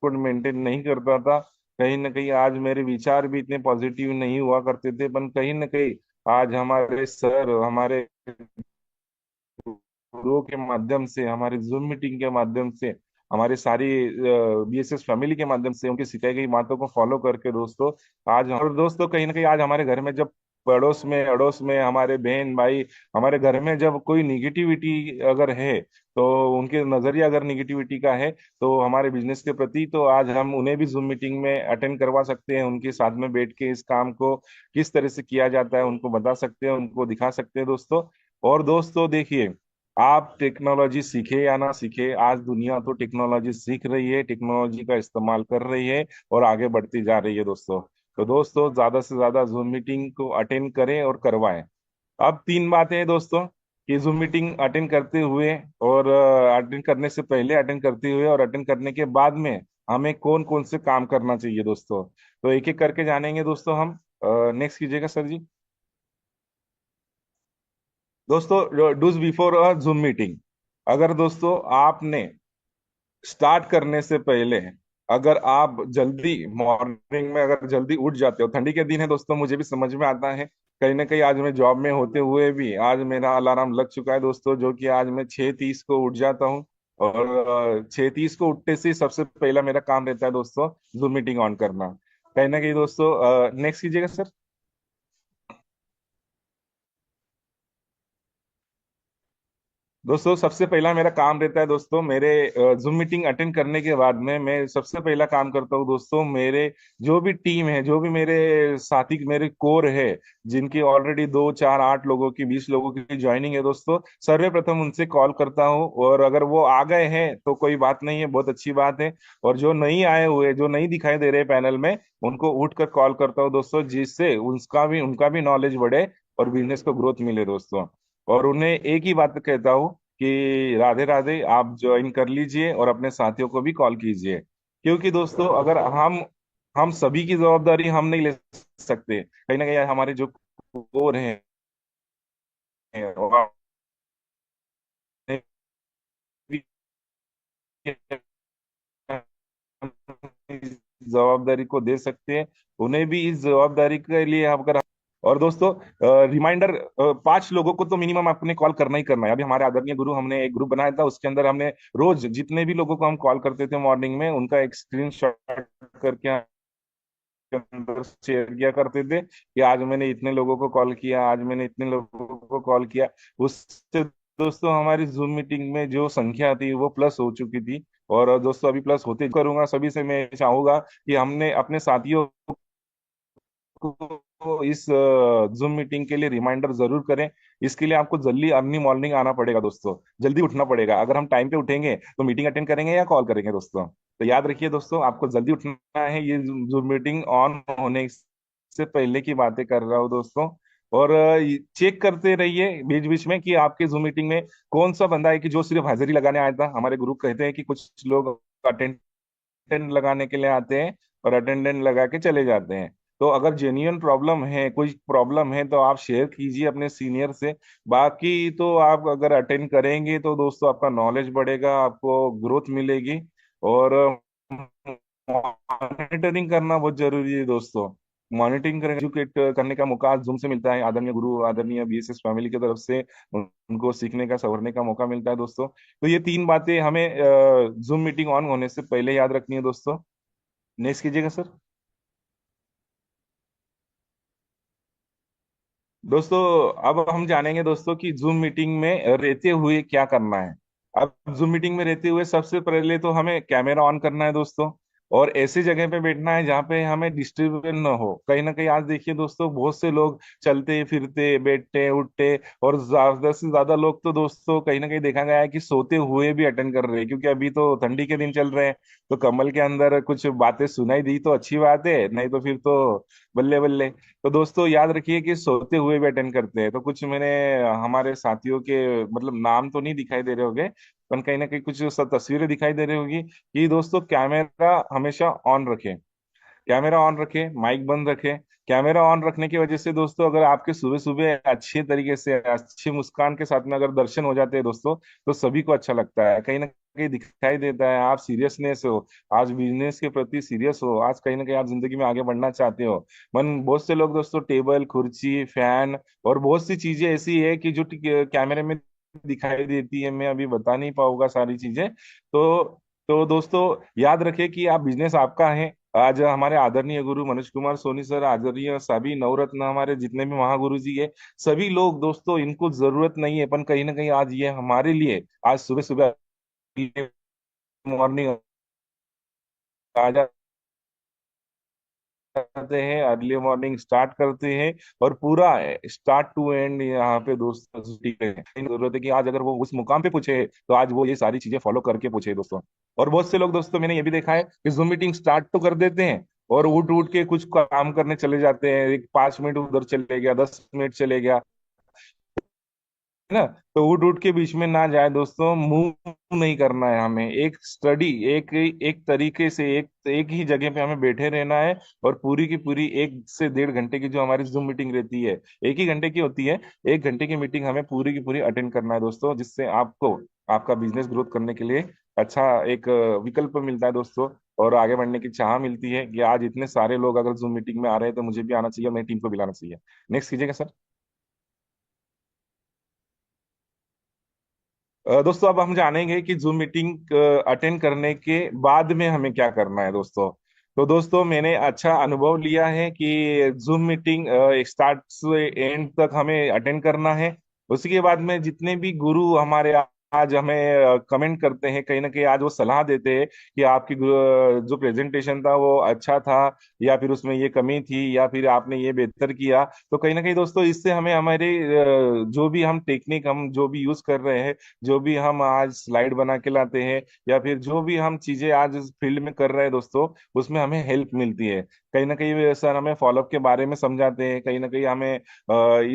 कोड मेंटेन नहीं करता था, कहीं ना कहीं आज मेरे विचार भी इतने पॉजिटिव नहीं हुआ करते थे, पर कहीं ना कहीं आज हमारे सर, हमारे गुरुओं के माध्यम से, हमारे जूम मीटिंग के माध्यम से, हमारे सारी बीएसएस फैमिली के माध्यम से, उनकी सिखाई गई बातों को फॉलो करके दोस्तों आज, और दोस्तों कहीं ना कहीं आज हमारे घर में जब पड़ोस में अड़ोस में हमारे बहन भाई, हमारे घर में जब कोई निगेटिविटी अगर है, तो उनके नजरिया अगर निगेटिविटी का है, तो हमारे बिजनेस के प्रति, तो आज हम उन्हें भी जूम मीटिंग में अटेंड करवा सकते हैं, उनके साथ में बैठ के इस काम को किस तरह से किया जाता है उनको बता सकते हैं, उनको दिखा सकते हैं दोस्तों। और दोस्तों देखिए, आप टेक्नोलॉजी सीखे या ना सीखे, आज दुनिया तो टेक्नोलॉजी सीख रही है, टेक्नोलॉजी का इस्तेमाल कर रही है और आगे बढ़ती जा रही है दोस्तों। तो दोस्तों ज्यादा से ज्यादा जूम मीटिंग को अटेंड करें और करवाएं। अब तीन बातें हैं दोस्तों, कि जूम मीटिंग अटेंड करते हुए और अटेंड करने से पहले, अटेंड करते हुए और अटेंड करने के बाद में हमें कौन कौन से काम करना चाहिए दोस्तों। तो एक एक करके जानेंगे दोस्तों हम। नेक्स्ट कीजिएगा सर जी। दोस्तों do's before a Zoom meeting, अगर दोस्तों आपने स्टार्ट करने से पहले, अगर आप जल्दी मॉर्निंग में अगर जल्दी उठ जाते हो, ठंडी के दिन है दोस्तों, मुझे भी समझ में आता है, कहीं ना कहीं आज मैं जॉब में होते हुए भी आज मेरा अलार्म लग चुका है दोस्तों, जो कि आज मैं 6:30 को उठ जाता हूँ। और 6:30 को उठते से सबसे पहला मेरा काम रहता है दोस्तों जूम मीटिंग ऑन करना। कहीं ना कहीं दोस्तों नेक्स्ट कीजिएगा सर। दोस्तों सबसे पहला मेरा काम रहता है दोस्तों, मेरे जूम मीटिंग अटेंड करने के बाद में मैं सबसे पहला काम करता हूँ दोस्तों, मेरे जो भी टीम है, जो भी मेरे साथी, मेरे कोर है, जिनकी ऑलरेडी 2 4 8 लोगों की 20 लोगों की ज्वाइनिंग है दोस्तों, सर्वप्रथम उनसे कॉल करता हूँ, और अगर वो आ गए हैं तो कोई बात नहीं है, बहुत अच्छी बात है। और जो नहीं आए हुए, जो नहीं दिखाई दे रहे पैनल में, उनको उठ कर कॉल करता हूँ दोस्तों, जिससे उनका भी नॉलेज बढ़े और बिजनेस को ग्रोथ मिले दोस्तों। और उन्हें एक ही बात कहता हूँ कि राधे राधे, आप ज्वाइन कर लीजिए और अपने साथियों को भी कॉल कीजिए, क्योंकि दोस्तों अगर हम सभी की जवाबदारी हम नहीं ले सकते, कहीं ना कहीं हमारे जो कोर हैं, और भी इस जवाबदारी को दे सकते हैं, उन्हें भी इस जवाबदारी के लिए अगर, और दोस्तों रिमाइंडर, 5 लोगों को तो मिनिमम आपने कॉल करना ही करना है। अभी हमारे आदरणीय गुरु, हमने एक ग्रुप बनाया था, उसके अंदर हमने रोज जितने भी लोगों को हम कॉल करते थे मॉर्निंग में, उनका एक स्क्रीनशॉट करके के अंदर शेयर किया करते थे कि आज मैंने इतने लोगों को कॉल किया, आज मैंने इतने लोगों को कॉल किया। उससे दोस्तों हमारी जूम मीटिंग में जो संख्या थी वो प्लस हो चुकी थी। और दोस्तों अभी प्लस होते करूंगा, सभी से मैं चाहूंगा कि हमने अपने साथियों को इस जूम मीटिंग के लिए रिमाइंडर जरूर करें। इसके लिए आपको जल्दी अर्ली मॉर्निंग आना पड़ेगा दोस्तों, जल्दी उठना पड़ेगा। अगर हम टाइम पे उठेंगे तो मीटिंग अटेंड करेंगे या कॉल करेंगे दोस्तों। तो याद रखिए दोस्तों, आपको जल्दी उठना है, ये जूम मीटिंग ऑन होने से पहले की बातें कर रहा हूँ दोस्तों। और चेक करते रहिए बीच बीच में कि आपके जूम मीटिंग में कौन सा बंदा है कि जो सिर्फ हाजिरी लगाने आया था। हमारे गुरु कहते हैं कि कुछ लोग अटेंडेंट लगाने के लिए आते हैं और अटेंडेंट लगा के चले जाते हैं। तो अगर जेन्युइन प्रॉब्लम है, कोई प्रॉब्लम है, तो आप शेयर कीजिए अपने सीनियर से। बाकी तो आप अगर अटेंड करेंगे तो दोस्तों आपका नॉलेज बढ़ेगा, आपको ग्रोथ मिलेगी। और मॉनिटरिंग करना बहुत जरूरी है दोस्तों। मॉनिटरिंग कर एजुकेट करने का मौका जूम से मिलता है, आदरणीय गुरु आदरणीय बीएसएस फैमिली की तरफ से उनको सीखने का संवरने का मौका मिलता है दोस्तों। तो ये तीन बातें हमें जूम मीटिंग ऑन होने से पहले याद रखनी है दोस्तों। नेक्स्ट कीजिएगा सर। दोस्तों अब हम जानेंगे दोस्तों कि जूम मीटिंग में रहते हुए क्या करना है। अब जूम मीटिंग में रहते हुए सबसे पहले तो हमें कैमरा ऑन करना है दोस्तों। और ऐसी जगह पे बैठना है जहाँ पे हमें डिस्टर्बेंस न हो। कहीं ना कहीं आज देखिए दोस्तों, बहुत से लोग चलते फिरते बैठते उठते, और ज्यादा से ज्यादा लोग तो दोस्तों कहीं ना कहीं देखा गया है कि सोते हुए भी अटेंड कर रहे हैं, क्योंकि अभी तो ठंडी के दिन चल रहे हैं। तो कमल के अंदर कुछ बातें सुनाई दी तो अच्छी बात है, नहीं तो फिर तो बल्ले बल्ले। तो दोस्तों याद रखिए कि सोते हुए भी अटेंड करते हैं। तो कुछ मैंने हमारे साथियों के मतलब नाम तो नहीं दिखाई दे रहे होंगे, पर कहीं ना कहीं कुछ सब तस्वीरें दिखाई दे रही होगी कि दोस्तों कैमरा हमेशा ऑन रखें। कैमरा ऑन रखें, माइक बंद रखें। कैमरा ऑन रखने की वजह से दोस्तों अगर आपके सुबह सुबह अच्छे तरीके से अच्छी मुस्कान के साथ में अगर दर्शन हो जाते हैं दोस्तों, तो सभी को अच्छा लगता है, कहीं ना कहीं दिखाई देता है आप सीरियसनेस हो, आज बिजनेस के प्रति सीरियस हो, आज कहीं ना कहीं आप जिंदगी में आगे बढ़ना चाहते हो। मन बहुत से लोग दोस्तों टेबल कुर्सी फैन और बहुत सी चीजें ऐसी है कि जो कैमरे में दिखाई देती है, मैं अभी बता नहीं पाऊंगा सारी चीजें। तो दोस्तों याद रखें कि आप बिजनेस आपका है। आज हमारे आदरणीय गुरु मनोज कुमार सोनी सर, आदरणीय सभी नवरत्न, हमारे जितने भी महागुरु जी है, सभी लोग दोस्तों इनको जरूरत नहीं है, पर कहीं ना कहीं आज ये हमारे लिए आज सुबह सुबह मॉर्निंग आ जाते हैं, अर्ली मॉर्निंग स्टार्ट करते हैं, और पूरा स्टार्ट टू एंड यहाँ पे दोस्तों ठीक है। जरूरत है कि आज अगर वो उस मुकाम पे पूछे तो आज वो ये सारी चीजें फॉलो करके पूछे दोस्तों। और बहुत से लोग दोस्तों मैंने ये भी देखा है कि जूम मीटिंग स्टार्ट तो कर देते हैं और उठ उठ के कुछ काम करने चले जाते हैं, एक 5 मिनट उधर चले गया, 10 मिनट चले गया, है ना। तो उठ उठ के बीच में ना जाए दोस्तों, मूव नहीं करना है हमें, एक स्टडी एक एक तरीके से एक ही जगह पे हमें बैठे रहना है। और पूरी की पूरी 1 से 1.5 घंटे की जो हमारी जूम मीटिंग रहती है, 1 ही घंटे की होती है, 1 घंटे की मीटिंग हमें पूरी की पूरी अटेंड करना है दोस्तों, जिससे आपको आपका बिजनेस ग्रोथ करने के लिए अच्छा एक विकल्प मिलता है दोस्तों। और आगे बढ़ने की चाह मिलती है कि आज इतने सारे लोग अगर जूम मीटिंग में आ रहे हैं तो मुझे भी आना चाहिए और मेरी टीम को भी लाना चाहिए। नेक्स्ट कीजिएगा सर। दोस्तों अब हम जानेंगे कि जूम मीटिंग अटेंड करने के बाद में हमें क्या करना है दोस्तों। तो दोस्तों मैंने अच्छा अनुभव लिया है कि जूम मीटिंग स्टार्ट से एंड तक हमें अटेंड करना है। उसके बाद में जितने भी गुरु हमारे आज हमें कमेंट करते हैं, कहीं ना कहीं आज वो सलाह देते हैं कि आपकी जो प्रेजेंटेशन था वो अच्छा था, या फिर उसमें ये कमी थी, या फिर आपने ये बेहतर किया। तो कहीं ना कहीं दोस्तों इससे हमें हमारे जो भी हम टेक्निक हम जो भी यूज कर रहे हैं, जो भी हम आज स्लाइड बना के लाते हैं, या फिर जो भी हम चीजें आज इस फील्ड में कर रहे हैं दोस्तों, उसमें हमें हेल्प मिलती है। कहीं ना कहीं सर हमें फॉलोअप के बारे में समझाते हैं, कहीं ना कहीं हमें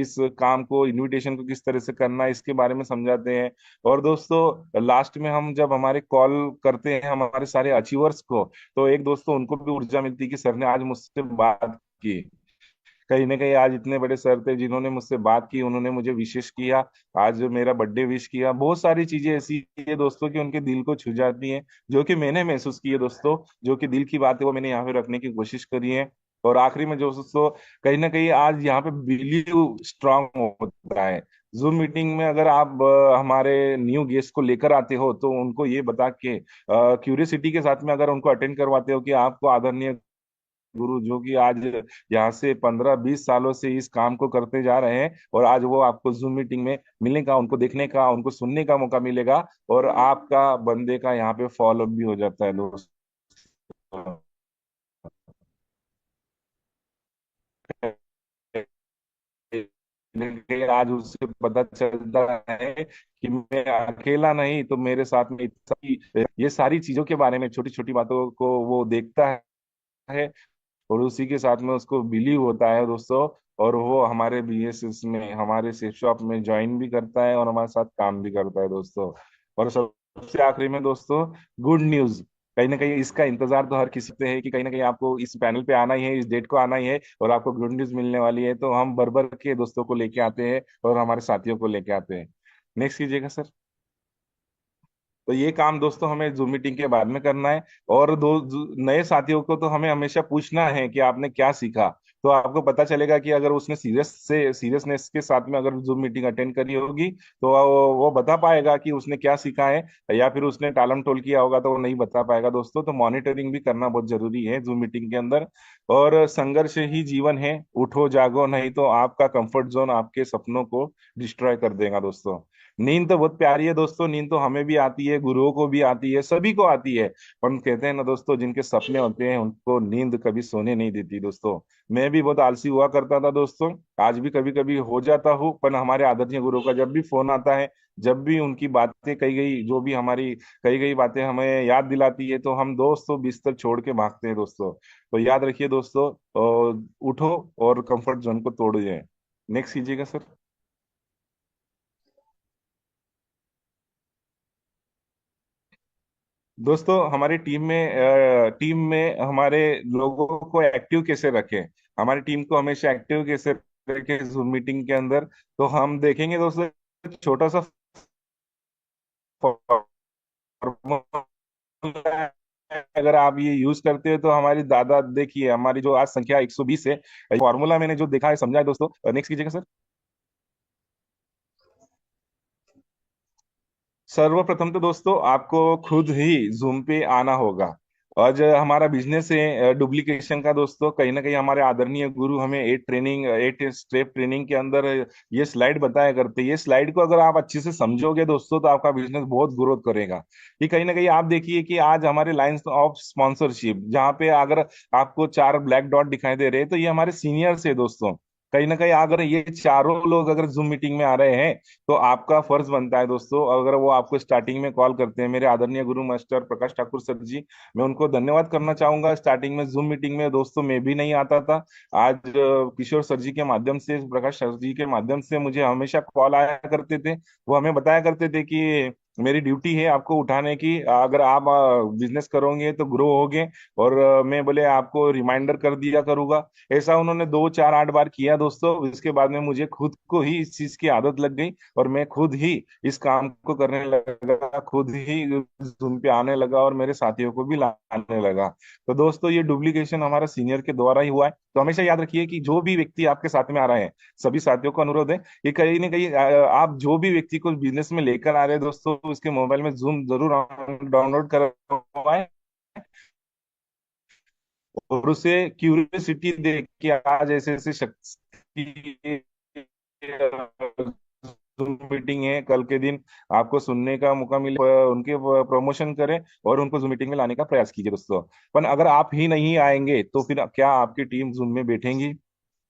इस काम को इनविटेशन को किस तरह से करना है इसके बारे में समझाते हैं। और दोस्तों लास्ट में हम जब हमारे कॉल करते हैं हमारे सारे अचीवर्स को, तो एक दोस्तों उनको भी ऊर्जा मिलती है कि सर ने आज मुझसे बात की। कहीं ना कहीं आज इतने बड़े सर थे जिन्होंने मुझसे बात की, उन्होंने मुझे विशेष किया, आज मेरा बर्थडे विश किया, बहुत सारी चीजें ऐसी है दोस्तों कि उनके दिल को छू जाती हैं, जो कि मैंने महसूस की है दोस्तों। जो कि दिल की बात है वो मैंने यहाँ पे रखने की कोशिश करी है। और आखिरी में जो दोस्तों, कहीं ना कहीं आज यहाँ पे बिलीव स्ट्रांग होता है। जूम मीटिंग में अगर आप हमारे न्यू गेस्ट को लेकर आते हो तो उनको ये बता के क्यूरियसिटी के साथ में अगर उनको अटेंड करवाते हो कि आपको आदरणीय गुरु जो कि आज यहाँ से 15-20 सालों से इस काम को करते जा रहे हैं, और आज वो आपको जूम मीटिंग में मिलने का, उनको देखने का, उनको सुनने का मौका मिलेगा, और आपका बंदे का यहाँ पे फॉलोअप भी हो जाता है दोस्तों। आज उससे पता चलता है कि मैं अकेला नहीं, तो मेरे साथ में ये सारी चीजों के बारे में, छोटी छोटी बातों को वो देखता है, और उसी के साथ में उसको बिलीव होता है दोस्तों। और वो हमारे बीएसएस में, हमारे सेफ शॉप में ज्वाइन भी करता है और हमारे साथ काम भी करता है दोस्तों। और सबसे आखिरी में दोस्तों, गुड न्यूज, कहीं ना कहीं इसका इंतजार तो हर किसी से है कि कहीं ना कहीं आपको इस पैनल पे आना ही है, इस डेट को आना ही है और आपको गुड न्यूज मिलने वाली है। तो हम भर भर के दोस्तों को लेके आते हैं और हमारे साथियों को लेके आते हैं। नेक्स्ट कीजिएगा सर। तो ये काम दोस्तों हमें जूम मीटिंग के बाद में करना है। और नए साथियों को तो हमें हमेशा पूछना है कि आपने क्या सीखा। तो आपको पता चलेगा कि अगर उसने सीरियसनेस के साथ में अगर जूम मीटिंग अटेंड करी होगी तो वो बता पाएगा कि उसने क्या सीखा है। या फिर उसने टालम टोल किया होगा तो वो नहीं बता पाएगा दोस्तों। तो मॉनिटरिंग भी करना बहुत जरूरी है जूम मीटिंग के अंदर। और संघर्ष ही जीवन है, उठो जागो, नहीं तो आपका कंफर्ट जोन आपके सपनों को डिस्ट्रॉय कर देगा दोस्तों। नींद तो बहुत प्यारी है दोस्तों, नींद तो हमें भी आती है, गुरुओं को भी आती है, सभी को आती है। पर कहते हैं ना दोस्तों, जिनके सपने होते हैं उनको नींद कभी सोने नहीं देती दोस्तों। मैं भी बहुत आलसी हुआ करता था दोस्तों, आज भी कभी कभी हो जाता हूँ। पर हमारे आदरणीय गुरु का जब भी फोन आता है, जब भी उनकी बातें कही गई, जो भी हमारी कही गई बातें हमें याद दिलाती है, तो हम दोस्तों बिस्तर छोड़ के भागते हैं दोस्तों। तो याद रखिए दोस्तों, उठो और कंफर्ट जोन को तोड़िए। नेक्स्ट कीजिएगा सर। दोस्तों हमारी टीम में हमारे लोगों को एक्टिव कैसे रखें, हमारी टीम को हमेशा एक्टिव कैसे रखें जूम मीटिंग के अंदर। तो हम देखेंगे दोस्तों, छोटा सा फॉर्मूला अगर आप ये यूज करते हो तो हमारी दादा देखिए, हमारी जो आज संख्या 120 है, फॉर्मूला मैंने जो देखा है समझा है दोस्तों। नेक्स्ट कीजिएगा सर। सर्वप्रथम तो दोस्तों आपको खुद ही जूम पे आना होगा। और जो हमारा बिजनेस है डुप्लीकेशन का दोस्तों, कहीं ना कहीं हमारे आदरणीय गुरु हमें 8 स्टेप ट्रेनिंग के अंदर ये स्लाइड बताया करते हैं। ये स्लाइड को अगर आप अच्छे से समझोगे दोस्तों तो आपका बिजनेस बहुत ग्रोथ करेगा। ये कहीं ना कहीं आप देखिए कि आज हमारे लाइंस ऑफ स्पॉन्सरशिप जहाँ पे अगर आपको 4 ब्लैक डॉट दिखाई दे रहे हैं तो ये हमारे सीनियर्स है दोस्तों। कहीं ना कहीं अगर ये चारों लोग अगर जूम मीटिंग में आ रहे हैं तो आपका फर्ज बनता है दोस्तों, अगर वो आपको स्टार्टिंग में कॉल करते हैं, मेरे आदरणीय गुरु मास्टर प्रकाश ठाकुर सर जी, मैं उनको धन्यवाद करना चाहूंगा। स्टार्टिंग में जूम मीटिंग में दोस्तों मैं भी नहीं आता था। आज किशोर सर जी के माध्यम से, प्रकाश सर जी के माध्यम से मुझे हमेशा कॉल आया करते थे। वो हमें बताया करते थे कि मेरी ड्यूटी है आपको उठाने की, अगर आप बिजनेस करोगे तो ग्रो होगे। और मैं बोले आपको रिमाइंडर कर दिया करूंगा। ऐसा उन्होंने 2 4 8 बार किया दोस्तों। इसके बाद में मुझे खुद को ही इस चीज की आदत लग गई और मैं खुद ही इस काम को करने लगा, खुद ही जूम पे आने लगा और मेरे साथियों को भी लाने लगा। तो दोस्तों ये डुप्लीकेशन हमारा सीनियर के द्वारा ही हुआ है। तो हमेशा याद रखिए कि जो भी व्यक्ति आपके साथ में आ रहे हैं, सभी साथियों को अनुरोध है, ये कहीं ना कहीं आप जो भी व्यक्ति को बिजनेस में लेकर आ रहे हैं दोस्तों, उसके मोबाइल में जूम जरूर डाउनलोड करवाएं और उसे क्यूरियोसिटी दे कि आज ऐसे ऐसे शख्स की मीटिंग है, कल के दिन आपको सुनने का मौका मिले, उनके प्रमोशन करें और उनको जूम मीटिंग में लाने का प्रयास कीजिए दोस्तों। पर अगर आप ही नहीं आएंगे तो फिर क्या आपकी टीम जूम में बैठेंगी?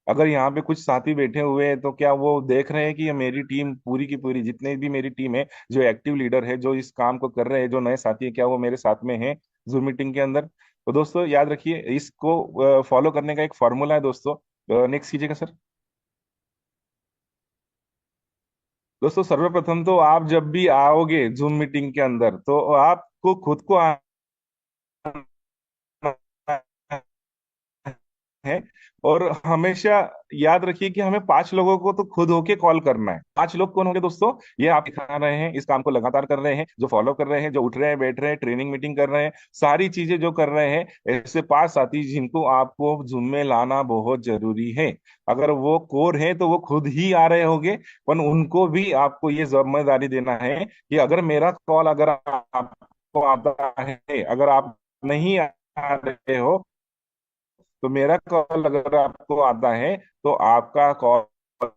अगर यहाँ पे कुछ साथी बैठे हुए हैं तो क्या वो देख रहे हैं कि ये मेरी टीम पूरी की पूरी, जितने भी मेरी टीम है, जो एक्टिव लीडर है, जो इस काम को कर रहे हैं, जो नए साथी है, क्या वो मेरे साथ में है जूम मीटिंग के अंदर? तो दोस्तों याद रखिए, इसको फॉलो करने का एक फॉर्मूला है दोस्तों। नेक्स्ट कीजिएगा सर। दोस्तों सर्वप्रथम तो आप जब भी आओगे जूम मीटिंग के अंदर तो आपको खुद को आना है। और हमेशा याद रखिए कि हमें 5 लोगों को तो खुद होके कॉल करना है। 5 लोग कौन होंगे दोस्तों? ये आप दिखा रहे हैं, इस काम को लगातार कर रहे हैं, जो फॉलो कर रहे हैं, जो उठ रहे हैं, बैठ रहे हैं, ट्रेनिंग मीटिंग कर रहे हैं, सारी चीजें जो कर रहे हैं, ऐसे 5 साथी जिनको आपको जुम में लाना बहुत जरूरी है। अगर वो कोर है तो वो खुद ही आ रहे होंगे, पर उनको भी आपको ये जिम्मेदारी देना है कि अगर मेरा कॉल अगर आपको आता है, अगर आप नहीं आ रहे हो, तो मेरा कॉल अगर आपको आता है तो आपका कॉल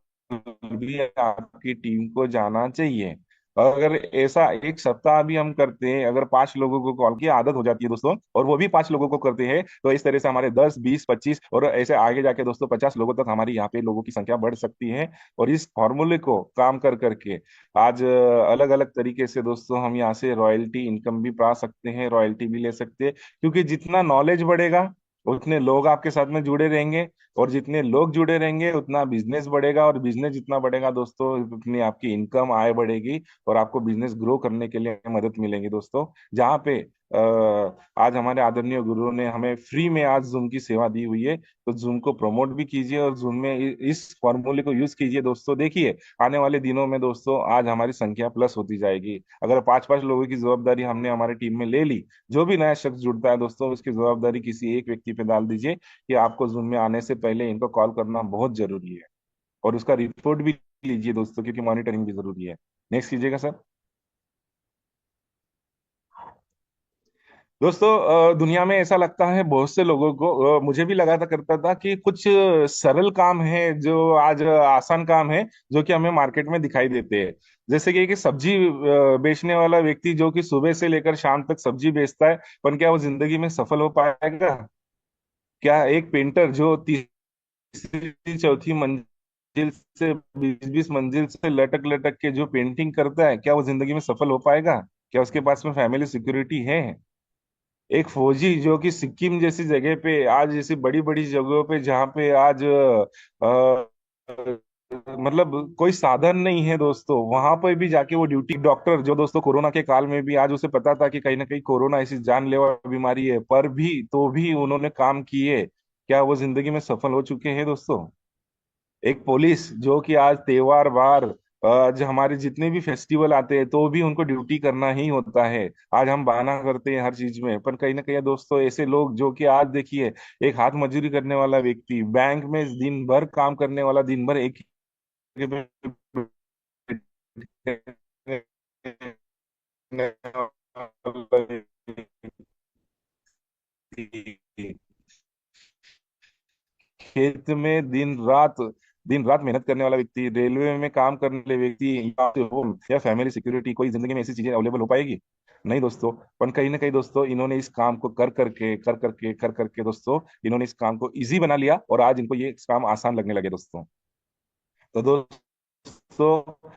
भी आपकी टीम को जाना चाहिए। और अगर ऐसा 1 सप्ताह भी हम करते हैं, अगर 5 लोगों को कॉल की आदत हो जाती है दोस्तों, और वो भी 5 लोगों को करते हैं, तो इस तरह से हमारे 10 20 25 और ऐसे आगे जाके दोस्तों 50 लोगों तक हमारी यहाँ पे लोगों की संख्या बढ़ सकती है। और इस फॉर्मूले को काम कर करके आज अलग अलग तरीके से दोस्तों हम यहाँ से रॉयल्टी इनकम भी पा सकते हैं, रॉयल्टी भी ले सकते हैं। क्योंकि जितना नॉलेज बढ़ेगा उतने लोग आपके साथ में जुड़े रहेंगे, और जितने लोग जुड़े रहेंगे उतना बिजनेस बढ़ेगा, और बिजनेस जितना बढ़ेगा दोस्तों उतनी आपकी इनकम आय बढ़ेगी, और आपको बिजनेस ग्रो करने के लिए मदद मिलेगी दोस्तों। जहाँ पे आज हमारे आदरणीय गुरुओं ने हमें फ्री में आज जूम की सेवा दी हुई है, तो जूम को प्रमोट भी कीजिए और जूम में इस फॉर्मूले को यूज कीजिए दोस्तों। देखिए आने वाले दिनों में दोस्तों आज हमारी संख्या प्लस होती जाएगी। अगर पांच पांच लोगों की जवाबदारी हमने हमारी टीम में ले ली, जो भी नया शख्स जुड़ता है दोस्तों उसकी जवाबदारी किसी एक व्यक्ति पे डाल दीजिए कि आपको जूम में आने से पहले इनको कॉल करना बहुत जरूरी है, और उसका रिपोर्ट भी लीजिए दोस्तों, क्योंकि मॉनिटरिंग भी जरूरी है। नेक्स्ट कीजिएगा सर। दोस्तों दुनिया में ऐसा लगता है बहुत से लोगों को, मुझे भी लगा था करता था कि कुछ सरल काम है जो आज आसान काम है जो कि हमें मार्केट में दिखाई देते हैं। जैसे कि सब्जी बेचने वाला व्यक्ति जो कि सुबह से लेकर शाम तक सब्जी बेचता है, पर क्या वो जिंदगी में सफल हो पाएगा? क्या एक पेंटर जो तीसरी चौथी मंजिल से 20-20 मंजिल से लटक लटक के जो पेंटिंग करता है, क्या वो जिंदगी में सफल हो पाएगा? क्या उसके पास में फैमिली सिक्योरिटी है? एक फौजी जो कि सिक्किम जैसी जगह पे, आज जैसी बड़ी बड़ी जगहों पे जहाँ पे आज मतलब कोई साधन नहीं है दोस्तों, वहां पर भी जाके वो ड्यूटी, डॉक्टर जो दोस्तों कोरोना के काल में भी आज उसे पता था कि कहीं ना कहीं कोरोना ऐसी जानलेवा बीमारी है, पर भी तो भी उन्होंने काम किए। क्या वो जिंदगी में सफल हो चुके हैं दोस्तों? एक पुलिस जो कि आज त्योहार बार, आज हमारे जितने भी फेस्टिवल आते हैं तो भी उनको ड्यूटी करना ही होता है। आज हम बहाना करते हैं हर चीज में, पर कहीं ना कहीं दोस्तों ऐसे लोग जो कि आज देखिए, एक हाथ मजदूरी करने वाला व्यक्ति, बैंक में दिन भर काम करने वाला, दिन भर एक ही जगह पे खेत में दिन रात मेहनत करने वाला व्यक्ति, रेलवे में काम करने वाले व्यक्ति, या होम या फैमिली सिक्योरिटी, कोई जिंदगी में ऐसी चीजें अवेलेबल हो पाएगी? नहीं दोस्तों। पर कहीं ना कहीं दोस्तों इन्होंने इस काम को कर करके दोस्तों इन्होंने इस काम को इजी बना लिया, और आज इनको ये काम आसान लगने लगे दोस्तों। तो दोस्तों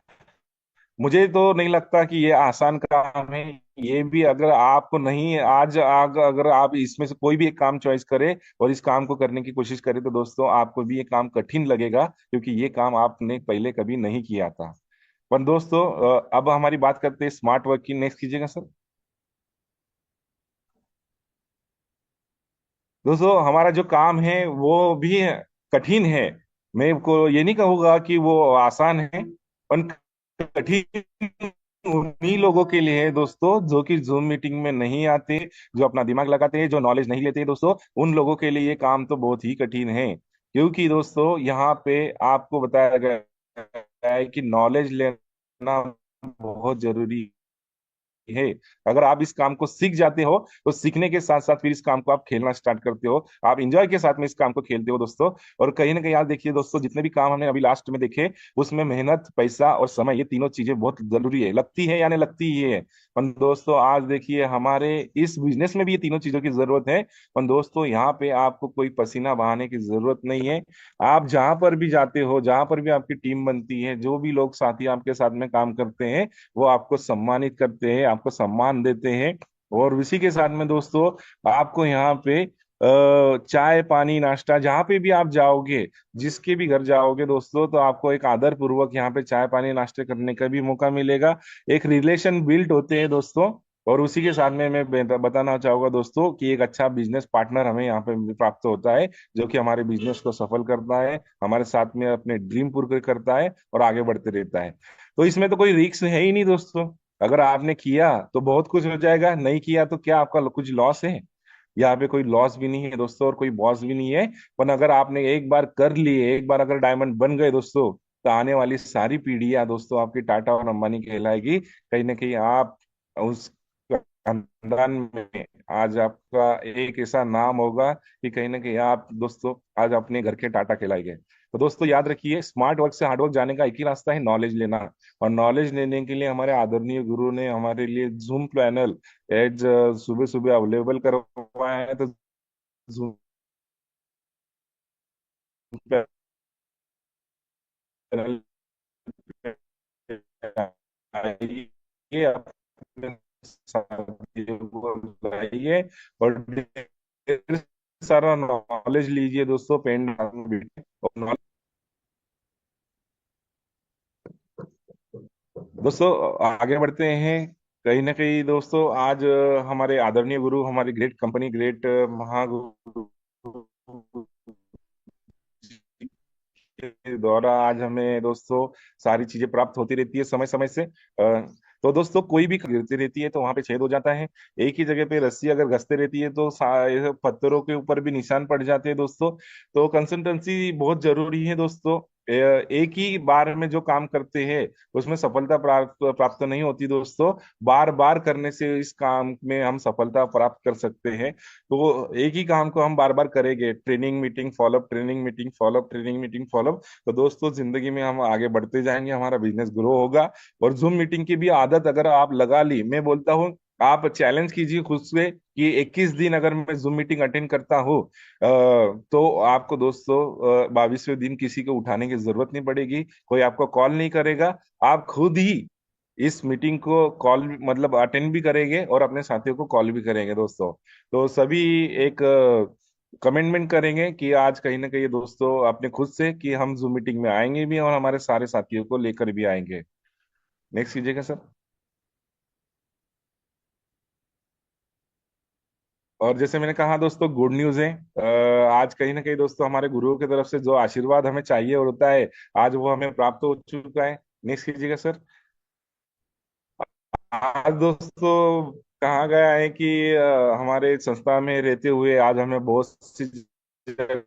मुझे तो नहीं लगता कि ये आसान काम है। ये भी अगर आपको नहीं आज आग अगर आप इसमें से कोई भी एक काम चॉइस करें और इस काम को करने की कोशिश करें, तो दोस्तों आपको भी ये काम कठिन लगेगा, क्योंकि ये काम आपने पहले कभी नहीं किया था। पर दोस्तों अब हमारी बात करते हैं स्मार्ट वर्क की। नेक्स्ट कीजिएगा सर। दोस्तों हमारा जो काम है वो भी कठिन है। मैं को ये नहीं कहूंगा कि वो आसान है, पर कठिन उन्हीं लोगों के लिए है दोस्तों जो कि जूम मीटिंग में नहीं आते, जो अपना दिमाग लगाते हैं, जो नॉलेज नहीं लेते दोस्तों। उन लोगों के लिए ये काम तो बहुत ही कठिन है, क्योंकि दोस्तों यहाँ पे आपको बताया गया है कि नॉलेज लेना बहुत जरूरी है। अगर आप इस काम को सीख जाते हो तो सीखने के साथ साथ फिर इस काम को आप खेलना स्टार्ट करते हो, आप इंजॉय के साथ में इस काम को खेलते हो दोस्तों। और कहीं ना कहीं आप देखिए दोस्तों, जितने भी काम हमने अभी लास्ट में देखे उसमें मेहनत, पैसा और समय, ये तीनों चीजें बहुत जरूरी है, लगती है या नहीं लगती ही है। पर दोस्तों आज देखिए हमारे इस बिजनेस में भी ये तीनों चीजों की जरूरत है। पर दोस्तों यहाँ पे आपको कोई पसीना बहाने की जरूरत नहीं है। आप जहां पर भी जाते हो, जहां पर भी आपकी टीम बनती है, जो भी लोग साथी आपके साथ में काम करते हैं, वो आपको सम्मानित करते हैं, आपको सम्मान देते हैं। और इसी के साथ में दोस्तों आपको यहाँ पे चाय पानी नाश्ता, जहाँ पे भी आप जाओगे, जिसके भी घर जाओगे दोस्तों, तो आपको एक आदर पूर्वक यहाँ पे चाय पानी नाश्ते करने का भी मौका मिलेगा। एक रिलेशन बिल्ड होते हैं दोस्तों। और उसी के साथ में मैं बताना चाहूंगा दोस्तों कि एक अच्छा बिजनेस पार्टनर हमें यहाँ पे प्राप्त होता है, जो कि हमारे बिजनेस को सफल करता है, हमारे साथ में अपने ड्रीम पूरे करता है और आगे बढ़ते रहता है। तो इसमें तो कोई रिस्क है ही नहीं दोस्तों। अगर आपने किया तो बहुत कुछ हो जाएगा, नहीं किया तो क्या आपका कुछ लॉस है? यहाँ पे कोई लॉस भी नहीं है दोस्तों और कोई बॉस भी नहीं है। पर अगर आपने एक बार कर लिए, एक बार अगर डायमंड बन गए दोस्तों, तो आने वाली सारी पीढ़ियां दोस्तों आपकी टाटा और अंबानी कहलाएगी। कहीं ना कहीं आप उस खानदान में आज आपका एक ऐसा नाम होगा कि कहीं ना कहीं आप दोस्तों आज अपने घर के टाटा कहलाएंगे। तो दोस्तों याद रखिए, स्मार्ट वर्क से हार्ड वर्क जाने का एक ही रास्ता है, नॉलेज लेना। और नॉलेज लेने के लिए हमारे आदरणीय गुरु ने हमारे लिए जूम पैनल एज सुबह सुबह अवेलेबल करवाया है। तो जूम पैनल आइए, अपने साथियों को बुलाइए और ढेर सारा नॉलेज लीजिए दोस्तों, पेन और दोस्तों आगे बढ़ते हैं। कहीं ना कहीं दोस्तों आज हमारे आदरणीय गुरु, हमारी ग्रेट कंपनी, ग्रेट महागुरु के द्वारा आज हमें दोस्तों सारी चीजें प्राप्त होती रहती है समय समय से। तो दोस्तों कोई भी गिरती रहती है तो वहां पे छेद हो जाता है। एक ही जगह पे रस्सी अगर घसते रहती है तो ये पत्थरों के ऊपर भी निशान पड़ जाते हैं दोस्तों। तो कंसिस्टेंसी बहुत जरूरी है दोस्तों। एक ही बार में जो काम करते हैं उसमें सफलता प्राप्त प्राप्त नहीं होती दोस्तों। बार बार करने से इस काम में हम सफलता प्राप्त कर सकते हैं। तो एक ही काम को हम बार बार करेंगे, training meeting follow up, training meeting follow up, training meeting follow up, तो दोस्तों जिंदगी में हम आगे बढ़ते जाएंगे, हमारा बिजनेस ग्रो होगा। और जूम मीटिंग की भी आदत अगर आप लगा ली, मैं बोलता हूँ आप चैलेंज कीजिए खुद से कि 21 दिन अगर मैं जूम मीटिंग अटेंड करता हूँ तो आपको दोस्तों 22वें दिन किसी को उठाने की जरूरत नहीं पड़ेगी, कोई आपको कॉल नहीं करेगा। आप खुद ही इस मीटिंग को कॉल मतलब अटेंड भी करेंगे और अपने साथियों को कॉल भी करेंगे दोस्तों। तो सभी एक कमिटमेंट करेंगे कि आज कहीं ना कहीं दोस्तों अपने खुद से कि हम जूम मीटिंग में आएंगे भी और हमारे सारे साथियों को लेकर भी आएंगे। नेक्स्ट कीजिएगा सर। और जैसे मैंने कहा दोस्तों, गुड न्यूज है। आज कहीं ना कहीं दोस्तों हमारे गुरुओं की तरफ से जो आशीर्वाद हमें चाहिए और होता है, आज वो हमें प्राप्त हो चुका है। नेक्स्ट कीजिएगा सर। आज दोस्तों कहा गया है कि हमारे संस्था में रहते हुए आज हमें बहुत सी जगह,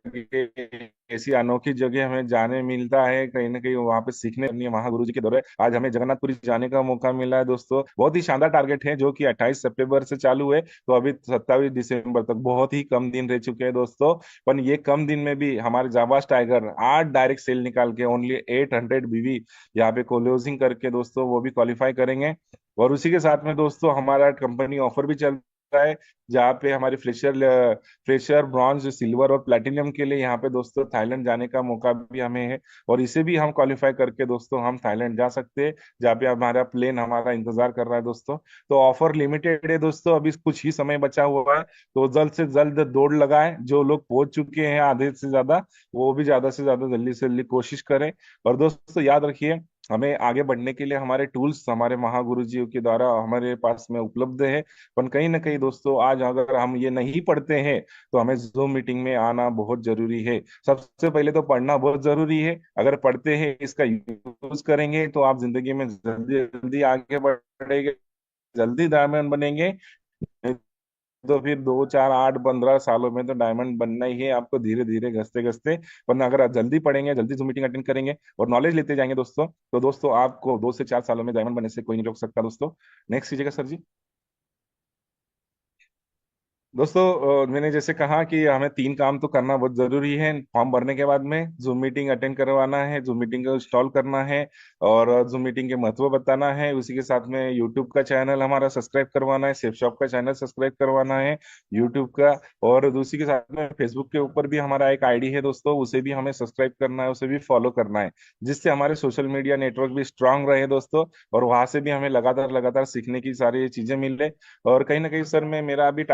ऐसी अनोखी जगह हमें जाने मिलता है, कहीं ना कहीं वहां पे सीखने महागुरु जी के दौरे आज हमें जगन्नाथपुरी जाने का मौका मिला है दोस्तों। बहुत ही शानदार टारगेट है जो कि 28 सितंबर से चालू है, तो अभी 27 दिसंबर तक बहुत ही कम दिन रह चुके हैं दोस्तों। पर ये कम दिन में भी हमारे जाबाज टाइगर 8 डायरेक्ट सेल निकाल के ओनली 800 बीवी यहाँ पे क्लोजिंग करके दोस्तों वो भी क्वालिफाई करेंगे। और उसी के साथ में दोस्तों हमारा कंपनी ऑफर भी चल रहा है, जहाँ पे हमारे फ्रेशर ब्रॉन्ज सिल्वर और प्लेटिनम के लिए यहाँ पे दोस्तों थाईलैंड जाने का मौका भी हमें है। और इसे भी हम क्वालिफाई करके दोस्तों हम थाईलैंड जा सकते हैं, जहाँ पे हमारा प्लेन हमारा इंतजार कर रहा है दोस्तों। तो ऑफर लिमिटेड है दोस्तों, अभी कुछ ही समय बचा हुआ है, तो जल्द से जल्द दौड़ लगाए। जो लोग पहुंच चुके हैं आधे से ज्यादा, वो भी ज्यादा से ज्यादा जल्दी से जल्दी कोशिश करें। और दोस्तों याद रखिए, हमें आगे बढ़ने के लिए हमारे टूल्स हमारे महागुरु जी के द्वारा हमारे पास में उपलब्ध है। पर कहीं ना कहीं दोस्तों आज अगर हम ये नहीं पढ़ते हैं तो हमें जूम मीटिंग में आना बहुत जरूरी है। सबसे पहले तो पढ़ना बहुत जरूरी है, अगर पढ़ते हैं इसका यूज करेंगे तो आप जिंदगी में जल्दी जल्दी आगे बढ़ेंगे, जल्दी डायमंड बनेंगे। तो फिर 2 4 8 15 सालों में तो डायमंड बनना ही है आपको, धीरे धीरे घसते घसते। वरना अगर आप जल्दी पढ़ेंगे, जल्दी जूम मीटिंग अटेंड करेंगे और नॉलेज लेते जाएंगे दोस्तों, तो दोस्तों आपको 2 से 4 सालों में डायमंड बनने से कोई नहीं रोक सकता दोस्तों। नेक्स्ट कीजिएगा सर जी। दोस्तों मैंने जैसे कहा कि हमें 3 काम तो करना बहुत जरूरी है। फॉर्म भरने के बाद में जूम मीटिंग अटेंड करवाना है, जूम मीटिंग को इंस्टॉल करना है और जूम मीटिंग के महत्व बताना है। उसी के साथ में यूट्यूब का चैनल हमारा सब्सक्राइब करवाना है, सेफ शॉप का चैनल सब्सक्राइब करवाना है यूट्यूब का। और दूसरी के साथ में फेसबुक के ऊपर भी हमारा एक आईडी है दोस्तों, उसे भी हमें सब्सक्राइब करना है, उसे भी फॉलो करना है, जिससे हमारे सोशल मीडिया नेटवर्क भी स्ट्रांग रहे दोस्तों। और वहां से भी हमें लगातार लगातार सीखने की सारी चीजें मिल रही। और कहीं ना कहीं सर मैं मेरा अभी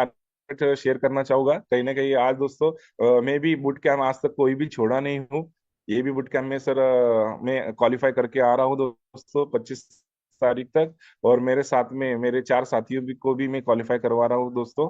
शेयर करना चाहूंगा कहीं ना कहीं आज दोस्तों, मैं भी बुट कैंप आज तक कोई भी छोड़ा नहीं हूँ। ये भी बुट कैंप में सर मैं क्वालिफाई करके आ रहा हूँ दोस्तों 25 तारीख तक। और मेरे साथ में मेरे 4 साथियों भी को भी मैं क्वालिफाई करवा रहा हूँ दोस्तों।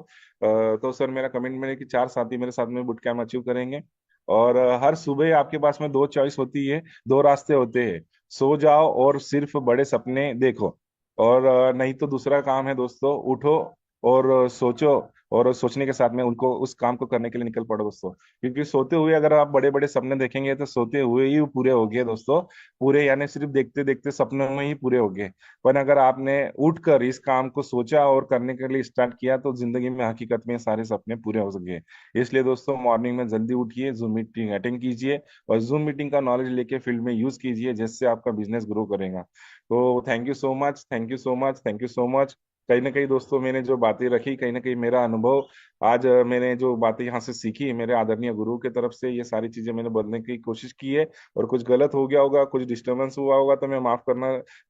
तो सर मेरा कमिटमेंट है कि 4 साथी मेरे साथ में बुट कैंप अचीव करेंगे। और हर सुबह आपके पास में 2 चॉइस होती है, 2 रास्ते होते हैं, सो जाओ और सिर्फ बड़े सपने देखो। और नहीं तो दूसरा काम है दोस्तों, उठो और सोचो, और सोचने के साथ में उनको उस काम को करने के लिए निकल पड़ो दोस्तों। क्योंकि सोते हुए अगर आप बड़े बड़े सपने देखेंगे तो सोते हुए ही वो पूरे हो गए दोस्तों। पूरे यानी सिर्फ देखते देखते सपनों में ही पूरे हो गए। पर अगर आपने उठकर इस काम को सोचा और करने के लिए स्टार्ट किया तो जिंदगी में हकीकत में सारे सपने पूरे हो सके। इसलिए दोस्तों मॉर्निंग में जल्दी उठिए, जूम मीटिंग अटेंड कीजिए और जूम मीटिंग का नॉलेज लेके फील्ड में यूज कीजिए, जिससे आपका बिजनेस ग्रो करेगा। तो thank you so much, thank you so much, thank you so much. कहीं ना कहीं दोस्तों मैंने जो बातें रखी, कहीं ना कहीं मेरा अनुभव आज मैंने जो बातें यहाँ से सीखी मेरे आदरणीय गुरु की तरफ से, ये सारी चीजें मैंने बदलने की कोशिश की है। और कुछ गलत हो गया होगा, कुछ डिस्टरबेंस हुआ होगा तो मैं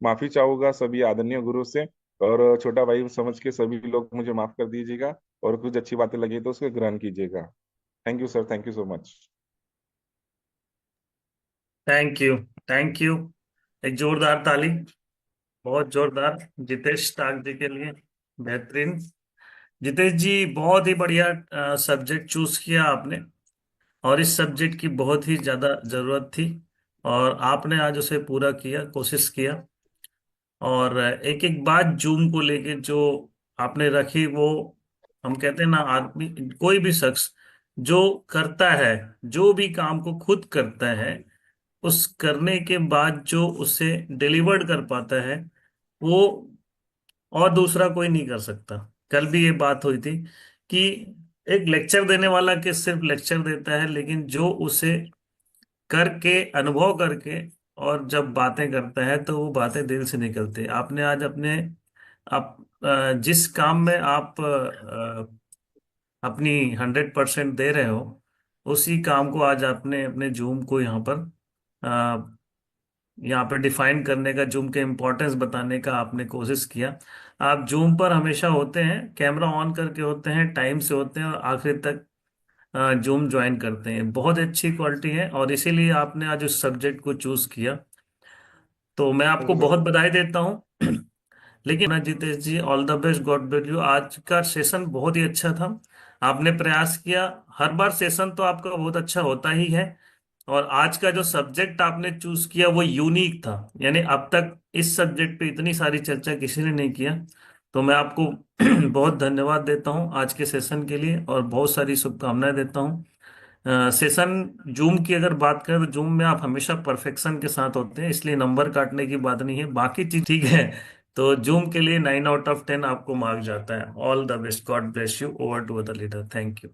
माफी चाहूंगा सभी आदरणीय गुरु से। और छोटा भाई समझ के सभी लोग मुझे माफ कर दीजिएगा, और कुछ अच्छी बातें लगी तो उसको ग्रहण कीजिएगा। Thank you sir, thank you so much. Thank you. Thank you. एक जोरदार ताली, बहुत जोरदार, जितेश टाक जी के लिए। बेहतरीन। जितेश जी, बहुत ही बढ़िया सब्जेक्ट चूज किया आपने, और इस सब्जेक्ट की बहुत ही ज्यादा जरूरत थी, और आपने आज उसे पूरा किया, कोशिश किया। और एक एक बात जूम को लेके जो आपने रखी, वो हम कहते हैं ना, आदमी, कोई भी शख्स जो करता है, जो भी काम को खुद करता है, उस करने के बाद जो उसे डिलीवर्ड कर पाता है, वो और दूसरा कोई नहीं कर सकता। कल भी ये बात हुई थी कि एक लेक्चर देने वाला के सिर्फ लेक्चर देता है, लेकिन जो उसे करके, अनुभव करके, और जब बातें करता है तो वो बातें दिल से निकलती है। आपने आज अपने, आप जिस काम में आप अपनी 100% दे रहे हो, उसी काम को आज आपने अपने जूम को यहाँ पे डिफाइन करने का, जूम के इम्पोर्टेंस बताने का आपने कोशिश किया। आप जूम पर हमेशा होते हैं, कैमरा ऑन करके होते हैं, टाइम से होते हैं, और आखिर तक जूम ज्वाइन करते हैं। बहुत अच्छी क्वालिटी है, और इसीलिए आपने आज उस सब्जेक्ट को चूज किया, तो मैं थैंक आपको यू सर। बहुत बधाई देता हूँ। लेकिन ना, Jitesh ji, all the best, God bless you. आज का सेशन बहुत ही अच्छा था, आपने प्रयास किया। हर बार सेशन तो आपका बहुत अच्छा होता ही है, और आज का जो सब्जेक्ट आपने चूज किया वो यूनिक था। यानी अब तक इस सब्जेक्ट पे इतनी सारी चर्चा किसी ने नहीं किया। तो मैं आपको बहुत धन्यवाद देता हूँ आज के सेशन के लिए, और बहुत सारी शुभकामनाएं देता हूँ। सेशन जूम की अगर बात करें तो जूम में आप हमेशा परफेक्शन के साथ होते हैं, इसलिए नंबर काटने की बात नहीं है, बाकी चीज ठीक है। तो जूम के लिए 9 आउट ऑफ 10 आपको मार्क जाता है। All the best, God bless you. Over to the leader. Thank you.